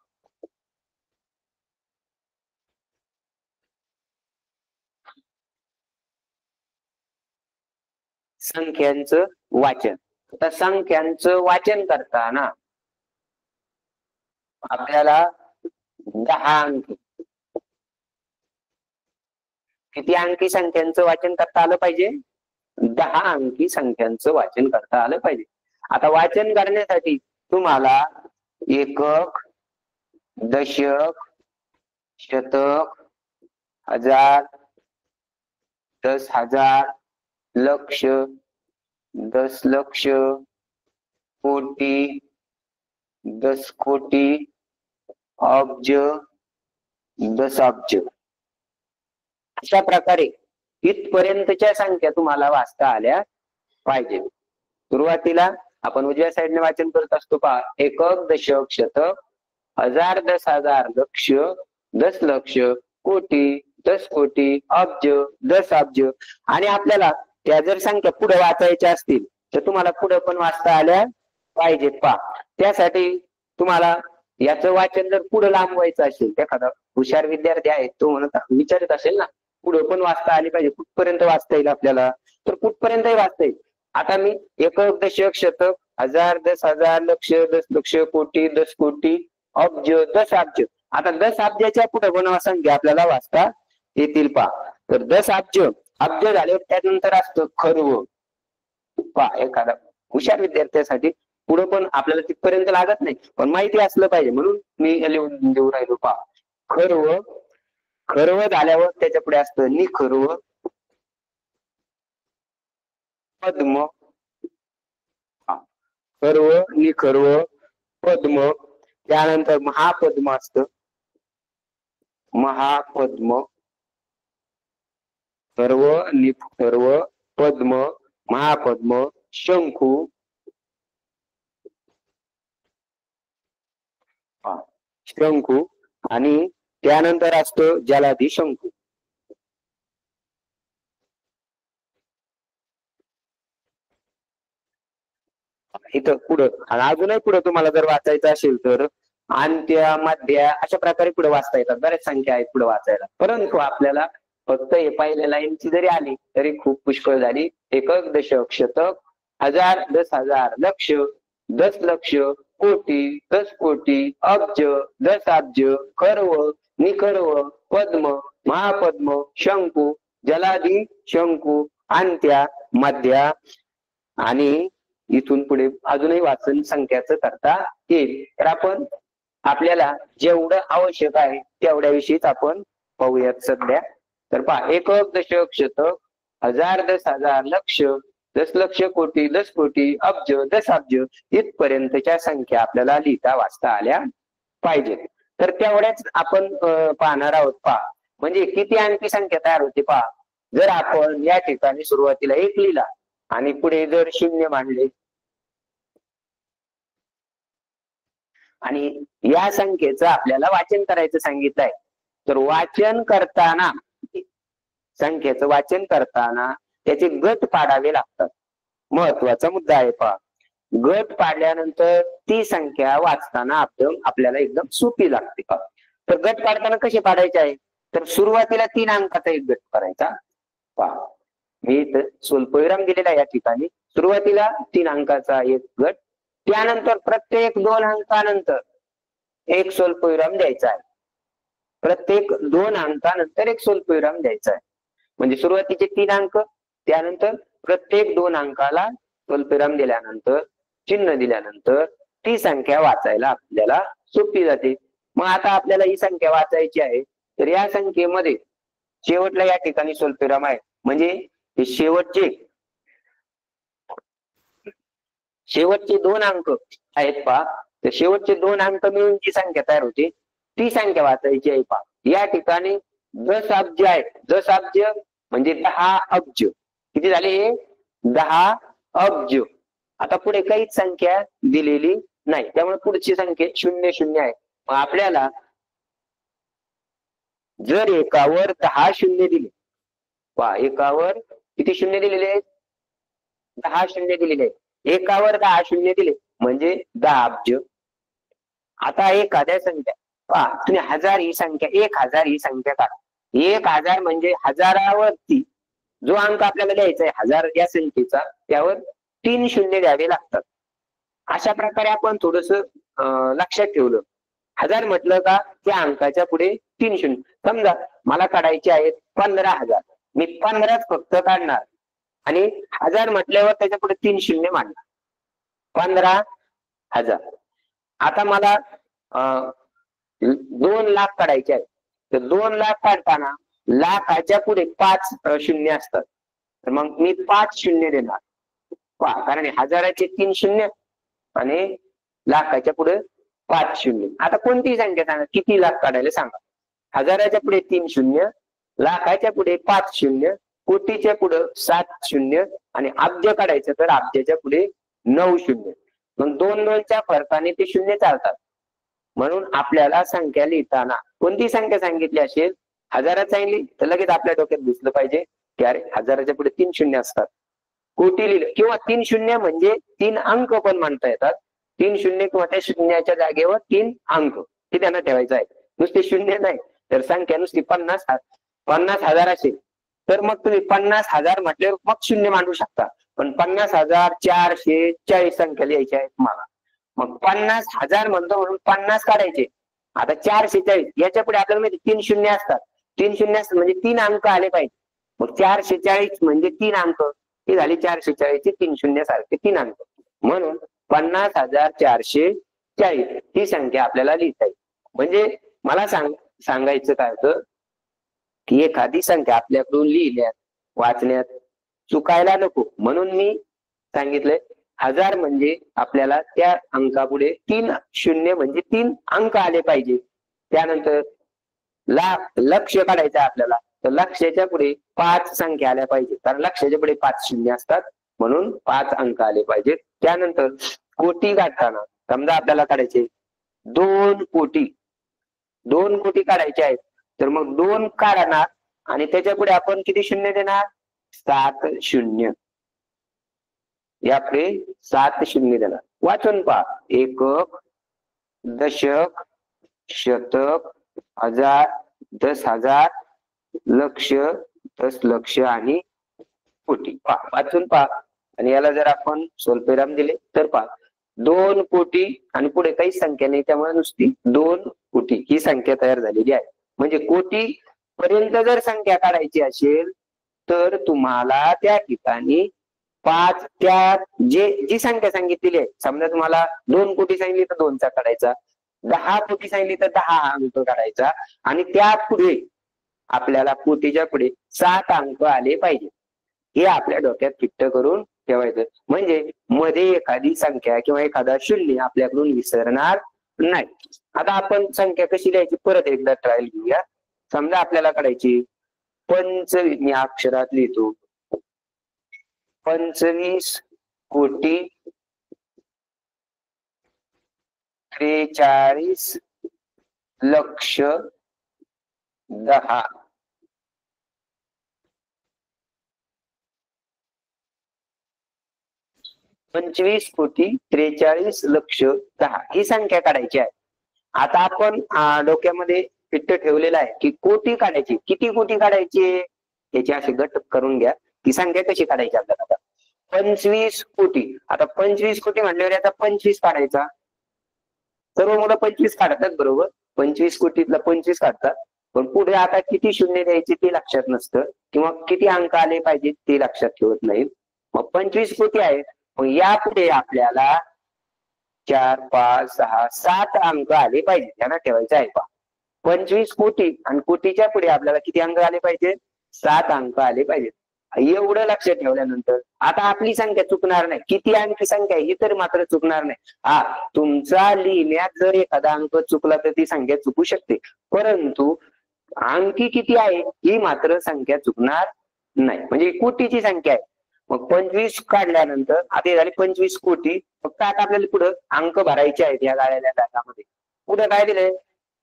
संख्यांचं वाचन. आता संख्यांचं वाचन करताना आपल्याला 10 अंकी किती अंकी संख्यांचं वाचन करता आलं पाहिजे? 10 अंकी संख्यांचं वाचन करता आलं पाहिजे. आता वाचन करण्यासाठी तुम्हाला एकक, दशक, शतक, हजार, 10,000, लक्ष, 10 लक्ष, कोटी, 10 कोटी, अब्ज, 10 अब्ज अशा प्रकारे इथपर्यंतच्या संख्या तुम्हाला वाचता आल्या पाहिजे. सुरुवातीला आपण उजव्या साईडने वाचन करत असतो पहा, एकक, दशक, शतक, हजार, 10,000, लक्ष, 10,00,000, कोटी, 10 कोटी, अब्ज, 10 अब्ज. आणि आपल्याला त्या जर संख्या पुढे वाचायच्या असतील तर तुम्हाला पुढे पण वाचता आल्या पाहिजेत पहा. त्यासाठी तुम्हाला याचं वाचन जर पुढे लांबवायचं असेल, एखादा हुशार विद्यार्थी आहे तो म्हणत विचारत असेल ना पुढे पण वाचता आली पाहिजे, कुठपर्यंत वाचता येईल आपल्याला, तर कुठपर्यंतही वाचता येईल. आता मी एकक, दशक, शतक, हजार, 10,000, लक्ष, 10,00,000, कोटी, 10 कोटी, अब्ज, 10 अब्ज. आता 10 अब्जाच्या पुढे बनवा संख्या आपल्याला वाचता येतील पहा. तर 10 अब्ज, अब्ज झाले त्यानंतर असतं खर्व पहा. एखादा हुशार विद्यार्थ्यासाठी पुढे पण आपल्याला तिथपर्यंत लागत नाही, पण माहिती असलं पाहिजे म्हणून मी लिहून देऊ राहिलो पहा. खर्व, खर्व झाल्यावर त्याच्या पुढे असतं निखर्व, पद्म, खर्व, निखर्व, पद्म. त्यानंतर महापद्म असतं, महापद्म, खर्व, निखर्व, पद्म, महापद्म, शंकू, शंकू. आणि त्यानंतर असतो जलाधी शंकू. इथं पुढं आणि अजूनही पुढे तुम्हाला जर वाचायचं असेल तर अंत्य, मध्य अशा प्रकारे पुढे वाचता येतात. बऱ्याच संख्या आहेत पुढे वाचायला, परंतु आपल्याला फक्त हे पहिल्या लाईनची जरी आली तरी खूप पुष्कळ झाली. एकक, दशक, शतक, हजार, 10,000, लक्ष, 10,00,000, कोटी, 10 कोटी, अब्ज, 10 अब्ज, खर्व, निखर्व, पद्म, महापद्म, शंकू, जलाधी शंकू, अंत्या, मध्या. आणि इथून पुढे अजूनही वाचन संख्याचं करता येईल. तर आपण आपल्याला जेवढं आवश्यक आहे तेवढ्याविषयीच आपण पाहूयात सध्या. तर पहा, एकक, दशक, शतक, हजार, 10,000, लक्ष, 10,00,000, कोटी, 10 कोटी, अब्ज, 10 अब्ज इथपर्यंतच्या संख्या आपल्याला लिहिता वाचता आल्या पाहिजेत. तर तेवढ्याच आपण पाहणार आहोत पहा. म्हणजे किती अंकी संख्या तयार होते पहा. जर आपण या ठिकाणी सुरुवातीला 1 लिहिला आणि पुढे जर 0 मांडले आणि या संख्येचं आपल्याला वाचन करायचं सांगितलंय, तर वाचन करताना संख्येचं वाचन करताना त्याचे गट पाडावे लागतात. महत्वाचा मुद्दा आहे पहा. गट पाडल्यानंतर ती संख्या वाचताना आपल्याला एकदम सोपी लागते का. तर गट पाडताना कसे पाडायचे आहे, तर सुरुवातीला 3 अंकाचा एक गट करायचा पहा. मी इथं स्वल्पविराम दिलेला या ठिकाणी. सुरुवातीला 3 अंकाचा एक गट, त्यानंतर प्रत्येक 2 अंकानंतर एक स्वल्पविराम द्यायचा आहे. प्रत्येक 2 अंकानंतर एक स्वल्पविराम द्यायचा आहे. म्हणजे सुरुवातीचे 3 अंक, त्यानंतर प्रत्येक 2 अंकाला स्वल्पविराम दिल्यानंतर, चिन्ह दिल्यानंतर ती संख्या वाचायला आपल्याला सोपी जाते. मग आता आपल्याला ही संख्या वाचायची आहे, तर या संख्येमध्ये शेवटला या ठिकाणी स्वल्पविराम आहे. म्हणजे हे शेवटचे 2 अंक आहेत पहा. तर शेवटचे 2 अंक मिळून जी संख्या तयार होते ती संख्या वाचायची आहे पहा. या ठिकाणी 10 अब्ज आहे. 10 अब्ज म्हणजे 10 अब्ज. किती झाले? 10 अब्ज. आता पुढे काहीच संख्या दिलेली नाही, त्यामुळे पुढची संख्या 00 आहे. मग आपल्याला जर एकावर 10 शून्य दिले पहा, एकावर किती शून्य दिलेले आहेत? 10 शून्य दिलेले आहेत. एकावर 10 शून्य दिले म्हणजे 10 अब्ज. आता एखाद्या संख्या पहा, तुम्ही 1000 ही संख्या, 1000 ही संख्या काढा. 1000 म्हणजे हजारावरती जो अंक आपल्याला द्यायचा आहे 1000 या संख्येचा, त्यावर 3 शून्य द्यावे लागतात. अशा प्रकारे आपण थोडस लक्षात ठेवलं. 1000 म्हटलं का त्या अंकाच्या पुढे 3 शून्य. समजा मला काढायचे आहेत 15,000, मी 15च फक्त काढणार आणि 1000 म्हटल्यावर त्याच्या पुढे 3 शून्य मांडणार, 15,000. आता मला 2 लाख काढायचे आहेत, तर 2 लाख काढताना लाखाच्या पुढे 5 शून्य असतात, तर मग मी 5 शून्य देणार पहा, कारण 1000चे 3 शून्य आणि लाखाच्या पुढे 5 शून्य. आता कोणतीही संख्या सांगा, किती लाख काढायला सांगा. 1000च्या पुढे 3 शून्य, लाखाच्या पुढे 5 शून्य, कोटीच्या पुढे 7 शून्य आणि अब्ज काढायचं तर अब्जाच्या पुढे 9 शून्य. मग 2-2च्या फरकाने ते शून्य चालतात. म्हणून आपल्याला संख्या लिहिताना कोणती संख्या सांगितली असेल, हजारात सांगितली तर लगेच आपल्या डोक्यात घुसलं पाहिजे की अरे हजाराच्या पुढे 3 शून्य असतात. कोटी लिहिलं किंवा 3 शून्य म्हणजे 3 अंक पण म्हणता येतात. 3 शून्य किंवा त्या शून्याच्या जागेवर 3 अंक हे त्यांना ठेवायचं आहे. नुसते शून्य नाही तर संख्या नुसती 50,000 असेल तर मग तुम्ही 50,000 म्हटल्यावर मग शून्य मांडू शकता. पण 50,440 संख्या लिहायची आहे तुम्हाला. मग 50,000 म्हणतो म्हणून 50 काढायचे. आता 440 याच्या पुढे आपल्याला माहिती 3 शून्य असतात. 3 शून्य असतात म्हणजे 3 अंक आले पाहिजे. मग 440 म्हणजे 3 अंक, हे झाले 440 चे 3 शून्य सारखे 3 अंक. म्हणून 50,440 ही संख्या आपल्याला लिहिता येईल. म्हणजे मला सांगायचं काय होतं की एखादी संख्या आपल्याकडून लिहिण्यात वाचण्यात चुकायला नको म्हणून मी सांगितलंय 1000 म्हणजे आपल्याला त्या अंकापुढे 3 शून्य म्हणजे 3 अंक आले पाहिजे. त्यानंतर लक्ष काढायचं आपल्याला तर लक्षाच्या पुढे 5 संख्या आल्या पाहिजे, कारण लक्षाच्या पुढे 5 शून्य असतात म्हणून 5 अंक आले पाहिजेत. त्यानंतर कोटी काढताना समजा आपल्याला काढायचे 2 कोटी, 2 कोटी काढायचे आहेत तर मग 2 काढणार आणि त्याच्या पुढे आपण किती शून्य देणार, 7 शून्य. यापुढे 7 शून्य देणार. वाचून पहा, एकक, दशक, शतक, हजार, 10,000, लक्ष, 10 लक्ष आणि कोटी. पहा वाचून पहा. आणि याला जर आपण स्वल्पविराम दिले तर पहा 2 कोटी आणि पुढे काही संख्या नाही त्यामुळे नुसती 2 कोटी ही संख्या तयार झालेली आहे. म्हणजे कोटी पर्यंत जर संख्या काढायची असेल तर तुम्हाला त्या ठिकाणी 5 त्या जी संख्या सांगितलेली आहे, समजा तुम्हाला 2 कोटी सांगितली तर 2चा काढायचा, 10 कोटी सांगितली तर 10 अंक काढायचा आणि त्या पुढे आपल्याला कोटीच्या पुढे 7 अंक आले पाहिजे. हे आपल्या डोक्यात फिट्ट करून ठेवायचं. म्हणजे मध्ये एखादी संख्या किंवा एखादा शून्य आपल्याकडून विसरणार नाही. आता आपण संख्या कशी लिहायची परत एकदा ट्रायल घेऊया. समजा आपल्याला काढायची 25, मी अक्षरात लिहितो 25 कोटी 43 लक्ष 10. 25 कोटी 43 लक्ष 10 ही संख्या काढायची आहे. आता आपण डोक्यामध्ये फिट्ट ठेवलेला आहे की कोटी काढायची. किती कोटी काढायची याचे असे गट करून घ्या. ती संख्या कशी काढायची आपल्याला. 25 कोटी. आता 25 कोटी म्हटल्यावर आता 25 काढायचा. सर्व मुलं 25 काढतात बरोबर. 25 कोटीतला 25 काढतात. पण पुढे आता किती शून्य द्यायचे ते लक्षात नसतं किंवा किती अंक आले पाहिजे ते लक्षात ठेवत नाहीत. मग 25 कोटी आहेत. मग यापुढे आपल्याला 4, 5, 6, 7 अंक आले पाहिजे. त्यांना ठेवायचं आहे पहा 25 कोटी आणि कोटीच्या पुढे आपल्याला किती अंक आले पाहिजे, 7 अंक आले पाहिजेत. एवढं लक्षात ठेवल्यानंतर आता आपली संख्या चुकणार नाही. किती अंकी संख्या ही तर मात्र चुकणार नाही. तुमचा लिहिण्यात जर एखादा अंक चुकला तर ती संख्या चुकू शकते, परंतु अंकी किती आहे ही मात्र संख्या चुकणार नाही. म्हणजे कोटीची संख्या आहे. मग 25 काढल्यानंतर आता झाले 25 कोटी. फक्त आता आपल्याला पुढे अंक भरायचे आहेत या गाळ्याच्या डागामध्ये. पुढे काय दिलंय,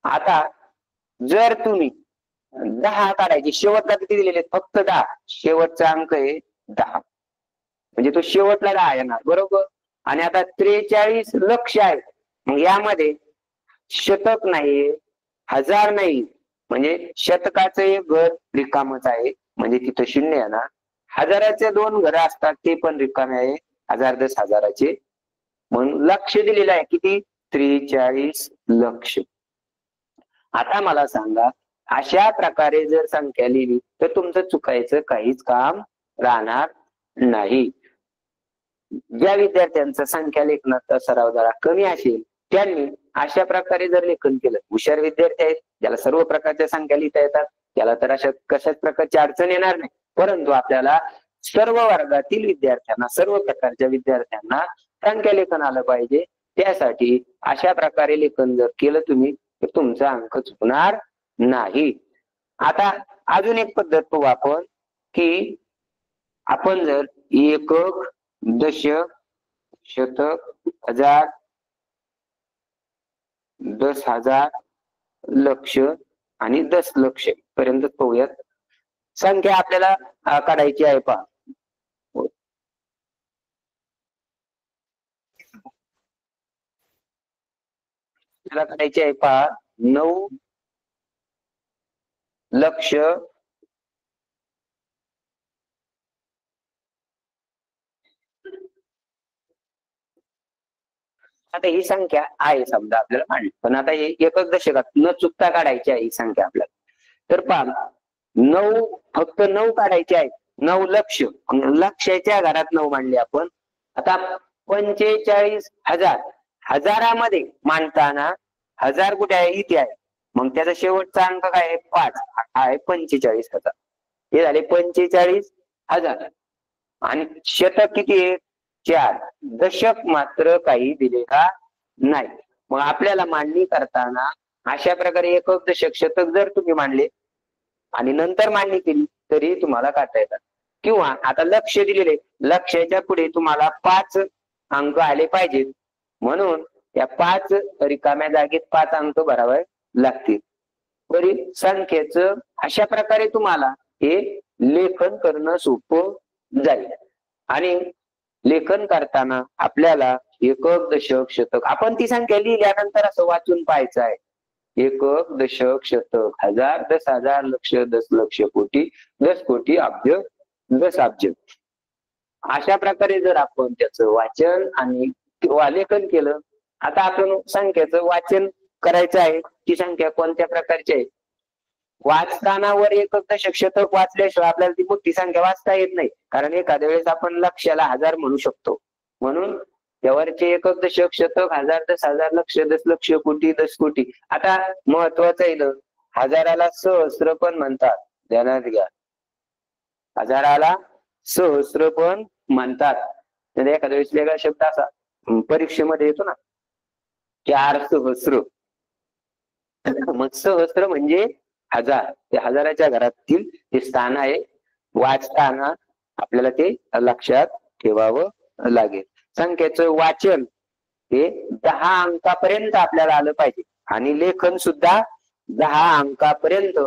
आता जर तुम्ही 10 काढायचे, शेवटला किती दिलेले फक्त 10, शेवटचा अंक आहे 10 म्हणजे तो शेवटला 10 येणार बरोबर. आणि आता 43 लक्ष आहे. मग यामध्ये शतक नाही, हजार नाही, म्हणजे शतकाचं एक घर रिकामच आहे म्हणजे तिथं शून्य येणार. हजाराचे 2 घर असतात ते पण रिकामे आहे, 1000, 10,000चे. म्हणून लक्ष दिलेलं आहे किती, 43 लक्ष. आता मला सांगा अशा प्रकारे जर संख्या लिहिली तर तुमचं चुकायचं काहीच काम राहणार नाही. ज्या विद्यार्थ्यांचा संख्या लेखनाचा सराव जरा कमी असेल त्यांनी अशा प्रकारे जर लेखन केलं, हुशार विद्यार्थी आहेत ज्याला सर्व प्रकारच्या संख्या लिहिता येतात त्याला तर अशा कशाच प्रकारची अडचण येणार नाही. परंतु आपल्याला सर्व वर्गातील विद्यार्थ्यांना, सर्व प्रकारच्या विद्यार्थ्यांना संख्या लेखन आलं पाहिजे. त्यासाठी अशा प्रकारे लेखन जर केलं तुम्ही तर तुमचा अंक चुकणार नाही. आता अजून एक पद्धत पाहू आपण की आपण जर एकक, दशक, शतक, हजार, 10,000, लक्ष आणि 10,00,000 पर्यंत पाहूयात. संख्या आपल्याला काढायची आहे पहा. आपल्याला काढायची आहे पहा 9,00,000 आता ही संख्या आहे समजा आपल्याला मांडली, पण आता हे एकच दशकात न चुकता काढायची आहे ही संख्या आपल्याला. तर पहा 9 फक्त 9 काढायचे आहेत. 9,00,000 लक्षाच्या घरात 9 मांडले आपण. आता 45,000 हजारामध्ये मांडताना हजार कुठे आहे इथे आहे, मग त्याचा शेवटचा अंक काय आहे 5 आहे 45,000. हे झाले 45,000 आणि शतक किती आहे 4. दशक मात्र काही दिलेला नाही. मग आपल्याला मांडणी करताना अशा प्रकारे एकक दशक शतक जर तुम्ही मांडले आणि नंतर मांडणी केली तरी तुम्हाला काढता येतात. किंवा आता लक्ष दिलेले, लक्षाच्या पुढे तुम्हाला 5 अंक आले पाहिजेत, म्हणून त्या 5 रिकाम्या जागेत 5 अंक भरावे लागतील. तरी संख्येचं अशा प्रकारे तुम्हाला हे लेखन करणं सोपं जाईल. आणि लेखन करताना आपल्याला एकक दशक शतक आपण ती संख्या लिहिल्यानंतर असं वाचून पाहायचं आहे. एकक दशक शतक, हजार, 10,000, लक्ष, 10,00,000, कोटी, 10 कोटी, अब्ज, 10 अब्ज. अशा प्रकारे जर आपण त्याचं वाचन आणि लेखन केलं. आता आपण संख्येचं वाचन करायचं आहे. ती संख्या कोणत्या प्रकारची आहे, वाचताना वर एकक दशक शतक वाचल्याशिवाय आपल्याला ती मोठी संख्या वाचता येत नाही, कारण एखाद्या वेळेस आपण लक्षाला हजार म्हणू शकतो. म्हणून त्यावरचे एकक दशक शतक, हजार, 10,000, लक्ष, 10,00,000, कोटी, 10 कोटी. आता महत्वाचं येईल, हजाराला सहस्र पण म्हणतात, ध्यानात घ्या. हजाराला सहस्र पण म्हणतात. तर एखाद्या वेळेस वेगळा शब्द असा परीक्षेमध्ये येतो ना, 4 सहस्र. मग सहस्र म्हणजे हजार, ते हजाराच्या घरातील ते स्थान आहे. वाचताना आपल्याला ते लक्षात ठेवावं लागेल. संख्येचं वाचन हे 10 अंकापर्यंत आपल्याला आलं पाहिजे आणि लेखन सुद्धा 10 अंकापर्यंत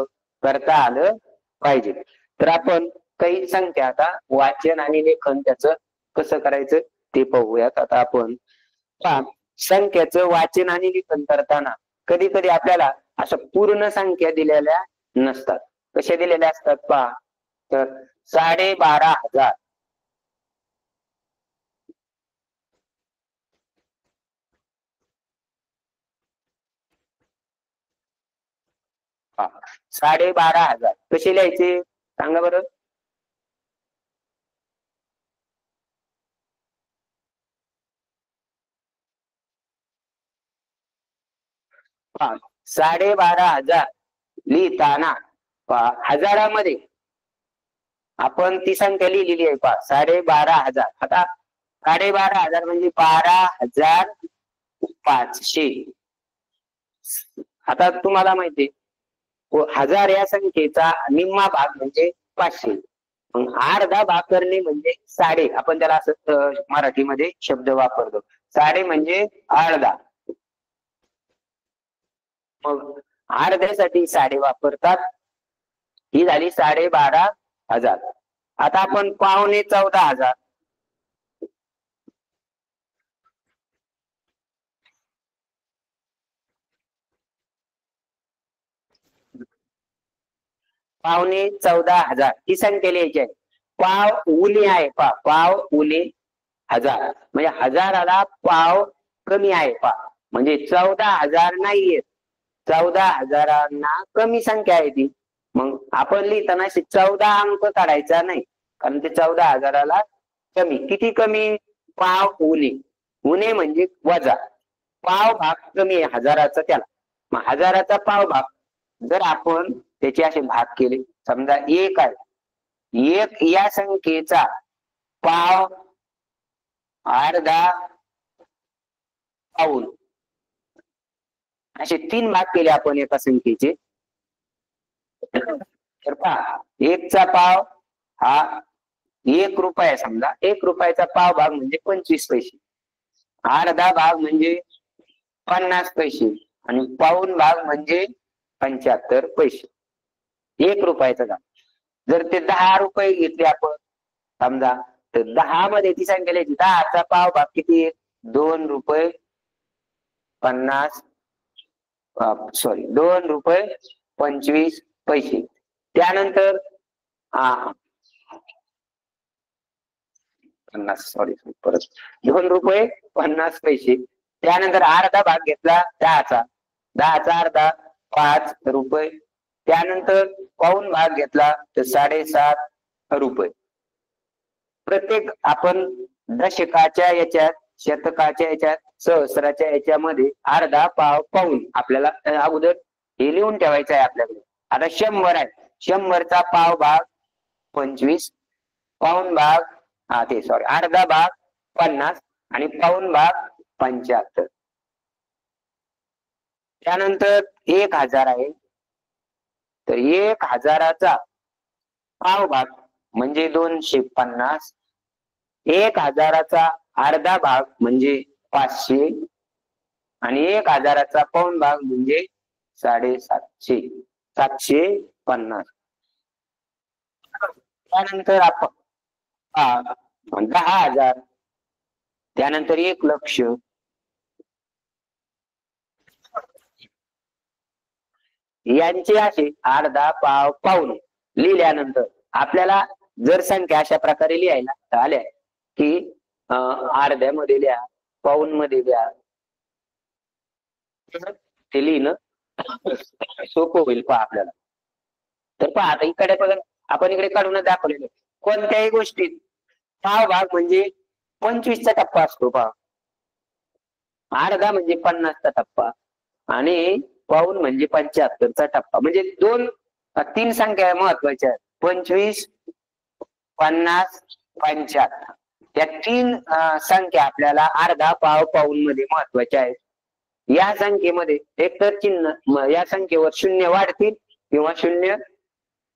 करता आलं पाहिजे. तर आपण काही संख्या आता वाचन आणि लेखन त्याचं कसं करायचं ते पाहूयात. आता आपण संख्येचं वाचन आणि लेखन करताना कधी कधी आपल्याला असं पूर्ण संख्या दिलेल्या नसतात. कशा दिलेल्या असतात पहा, तर 12,500 12,500 कसे लिहायचे सांगा बरं. पहा 12,500 लिहिताना हजारामध्ये आपण ती संख्या लिहिलेली आहे पहा 12,500. आता 12,500 म्हणजे 12,500. आता तुम्हाला माहिती हजार या संख्येचा निम्मा भाग म्हणजे 500. मग अर्धा भाग करणे म्हणजे साडे, आपण त्याला असं मराठीमध्ये शब्द वापरतो. साडे म्हणजे अर्धा. मग अर्ध्यासाठी साडे वापरतात. ही झाली 12,500. आता आपण 14,500 14,000 ही संख्या लिहायची आहे. पाव उणे आहे पा, पाव उणे हजार म्हणजे हजाराला पाव कमी आहे पा, म्हणजे 14,000 नाहीये. 14,000 कमी संख्या आहे ती. मग आपण लिहिताना 14 अंक काढायचा नाही, कारण ते 14,000 कमी. किती कमी, पाव उणे. उणे म्हणजे वजा. पाव भाग कमी आहे हजाराचा, त्याला मग हजाराचा पाव भाग जर आपण त्याचे असे भाग केले, समजा 1 आहे, 1 या संख्येचा पाव, अर्धा, पाऊण असे 3 भाग केले आपण एका संख्येचे. तर पहा 1 चा पाव हा 1 रुपया, समजा 1 रुपयाचा पाव भाग म्हणजे 25 पैसे. अर्धा भाग म्हणजे 50 पैसे आणि पाऊण भाग म्हणजे 75 पैसे. 1 रुपयाचं काम. जर ते 10 रुपये घेतले आपण समजा, तर 10 मध्ये ती संख्या लिहायची. 10चा पाव भाग किती आहे? 2 रुपये 50 2 रुपये 25 पैसे. त्यानंतर 2 रुपये 50 पैसे. त्यानंतर अर्धा भाग घेतला 10चा. 10चा अर्धा 5 रुपये. त्यानंतर पाऊण भाग घेतला तर 7.5 रुपये. प्रत्येक आपण दशकाच्या याच्यात, शतकाच्या याच्यात, सहस्राच्या याच्यामध्ये अर्धा, पाव, पाऊण आपल्याला अगोदर हे लिहून ठेवायचं आहे आपल्याकडे. आता 100 आहे. 100चा पाव भाग 25, पाऊण भाग अर्धा भाग 50 आणि पाऊण भाग 75. त्यानंतर 1000 आहे. तर 1000चा पाव भाग म्हणजे 250. 1000चा अर्धा भाग म्हणजे 500 आणि 1000चा पाऊण भाग म्हणजे 750. 750. त्यानंतर आपण 10,000. त्यानंतर 1,00,000. यांचे असे अर्धा, पाव, पाऊण लिहिल्यानंतर आपल्याला जर संख्या अशा प्रकारे लिहायला आल्या की अर्ध्यामध्ये लिहा, पाऊण मध्ये लिहा, ते लिहिणं सोपं होईल पहा आपल्याला. तर पहा आता इकडे बघा, आपण इकडे काढूनच दाखवलेलं. कोणत्याही गोष्टीत पाव भाग म्हणजे 25चा टप्पा असतो पहा. अर्धा म्हणजे 50चा टप्पा आणि पाऊण म्हणजे 75चा टप्पा. म्हणजे 3 संख्या महत्वाच्या आहेत. 25, 50, 75. या 3 संख्या आपल्याला अर्धा, पाव, पाऊण मध्ये महत्वाच्या आहेत. या संख्येमध्ये एकतर चिन्ह, या संख्येवर 0 वाढतील किंवा 0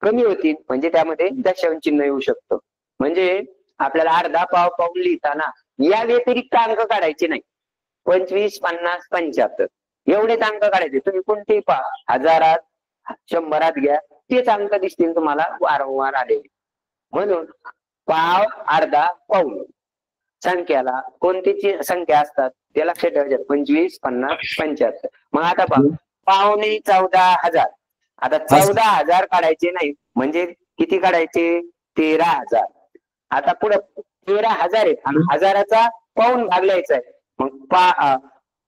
कमी होतील. म्हणजे त्यामध्ये दशांश चिन्ह येऊ शकतं. म्हणजे आपल्याला अर्धा, पाव, पाऊण लिहिताना या व्यतिरिक्त अंक काढायचे नाही. 25, 50, 75 एवढेच अंक काढायचे. तुम्ही कोणतेही पहा, हजारात, 100रात घ्या, तेच अंक दिसतील तुम्हाला वारंवार आलेले. म्हणून पाव, अर्धा, पाऊण संख्याला कोणती संख्या असतात ते लक्षात ठेवायचे. 25, 50, 75. मग आता पहा, पावणे 14,000. आता 14,000 काढायचे नाही, म्हणजे किती काढायचे? 13,000. आता पुढे 13,000 आहेत आणि हजाराचा पाऊण भाग लिहायचा आहे. मग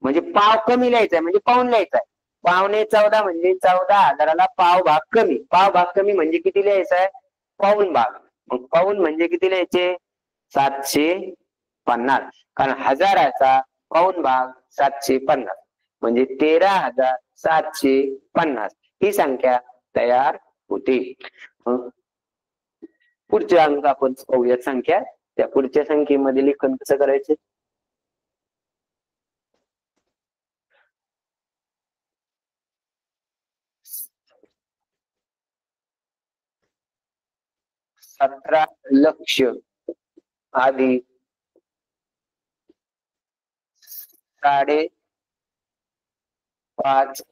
म्हणजे पाव कमी लिहायचा आहे, म्हणजे पाऊण लिहायचा आहे. पावणे 14 म्हणजे 14,000ला पाव भाग कमी. पाव भाग कमी म्हणजे किती लिहायचा आहे? पाऊण भाग. मग पाऊण म्हणजे किती लिहायचे? 750. कारण हजाराचा पाऊण भाग 750 म्हणजे 13,750 ही संख्या तयार होते. पुढचे अंक आपण पाहूयात संख्या. त्या पुढच्या संख्येमध्ये लेखन कसं करायचे? सतरा लक्ष अधिक 5.5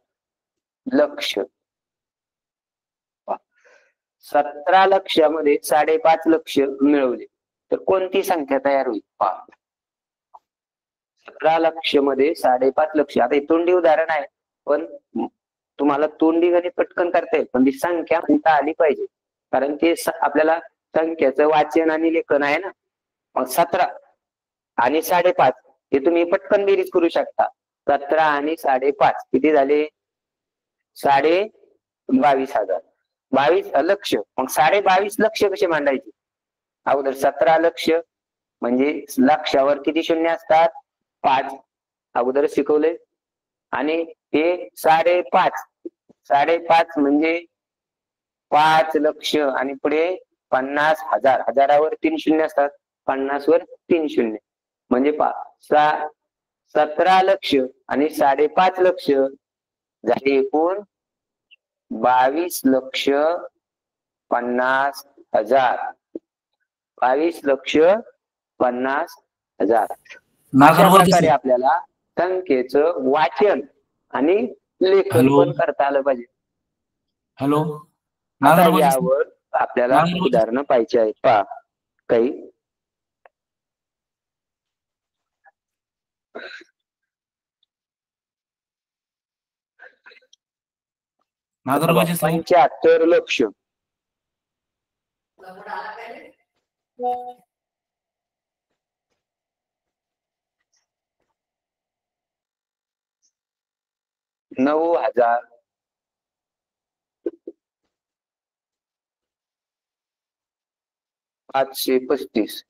लक्ष. 17 लक्षामध्ये 5.5 लक्ष मिळवले तर कोणती संख्या तयार होईल? पहा, 17 लक्ष मध्ये 5.5 लक्ष. आता हे तोंडी उदाहरण आहे, पण तुम्हाला तोंडी गणित पटकन करता येईल, पण ती संख्या म्हणता आली पाहिजे. कारण ते आपल्याला संख्याचं वाचन आणि लेखन आहे ना. मग 17 आणि 5.5 हे तुम्ही पटकन बेरीज करू शकता. 17 आणि 5.5 किती झाले? 22,000. 22 लक्ष. मग 22.5 लक्ष कसे मांडायचे? अगोदर 17 लक्ष म्हणजे लक्षावर किती शून्य असतात? 5. अगोदर शिकवले. आणि हे 5.5. 5.5 म्हणजे 5 लक्ष आणि पुढे 50,000. हजारावर 3 शून्य असतात, 50 वर 3 शून्य. म्हणजे 17 लक्ष आणि 5.5 लक्ष झाले एकूण 22,50,000. 22,50,000. अशा प्रकारे आपल्याला संख्येचं वाचन आणि लेखन पण करता आलं पाहिजे. हॅलो, आता यावर आपल्याला उदाहरणं पाहिजे आहेत. पहा काही नागरगोजे 75 लक्ष, 9,000 535.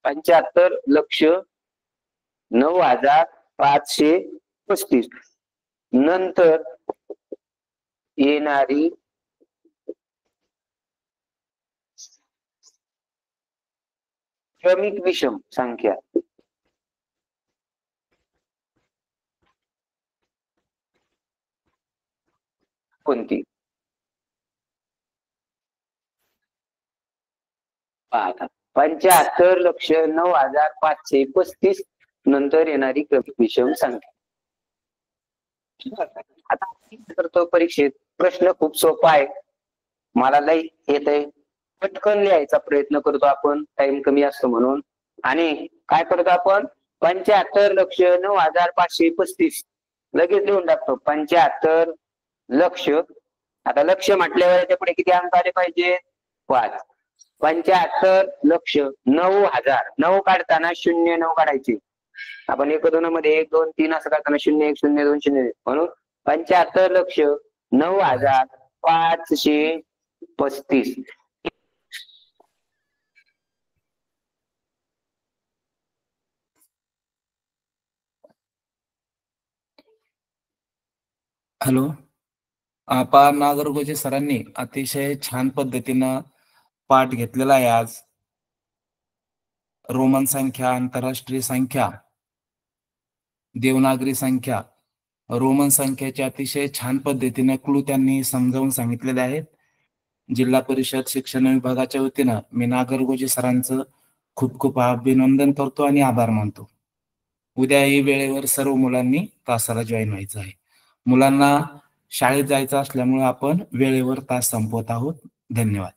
75 लक्ष 9,535 नंतर येणारी क्रमिक विषम संख्या कोणती? आता 75 लक्ष 9,535 नंतर येणारी क्रमिक विषम संख्या. आता करतो परीक्षेत प्रश्न खूप सोपा आहे, मला लई येत आहे, पटकन लिहायचा प्रयत्न करतो आपण, टाइम कमी असतो म्हणून. आणि काय करतो आपण, 75 लक्ष 9,535 लगेच लिहून टाकतो. 75 लक्ष, आता लक्ष म्हटल्यावर याच्या पुढे किती अंक आले पाहिजे? 5. 75 लक्ष 9,000, 9 काढताना 0 9 काढायचे. आपण 1 2 मध्ये 1 2 3 असं काढताना 0 1 0 2 0, म्हणून 75 लक्ष 9,535. हॅलो, आपा नागरगोजे सरांनी अतिशय छान पद्धतीनं पाठ घेतलेला आहे आज. रोमन संख्या, आंतरराष्ट्रीय संख्या, देवनागरी संख्या, रोमन संख्याचे अतिशय छान पद्धतीने क्लू त्यांनी समजावून सांगितलेले आहेत. जिल्हा परिषद शिक्षण विभागाच्या वतीनं मी नागरगोजे सरांचं खूप खूप अभिनंदन करतो आणि आभार मानतो. उद्याही वेळेवर सर्व मुलांनी तासाला जॉईन व्हायचं आहे. मुलांना शाळेत जायचं असल्यामुळे आपण वेळेवर तास संपवत आहोत. धन्यवाद.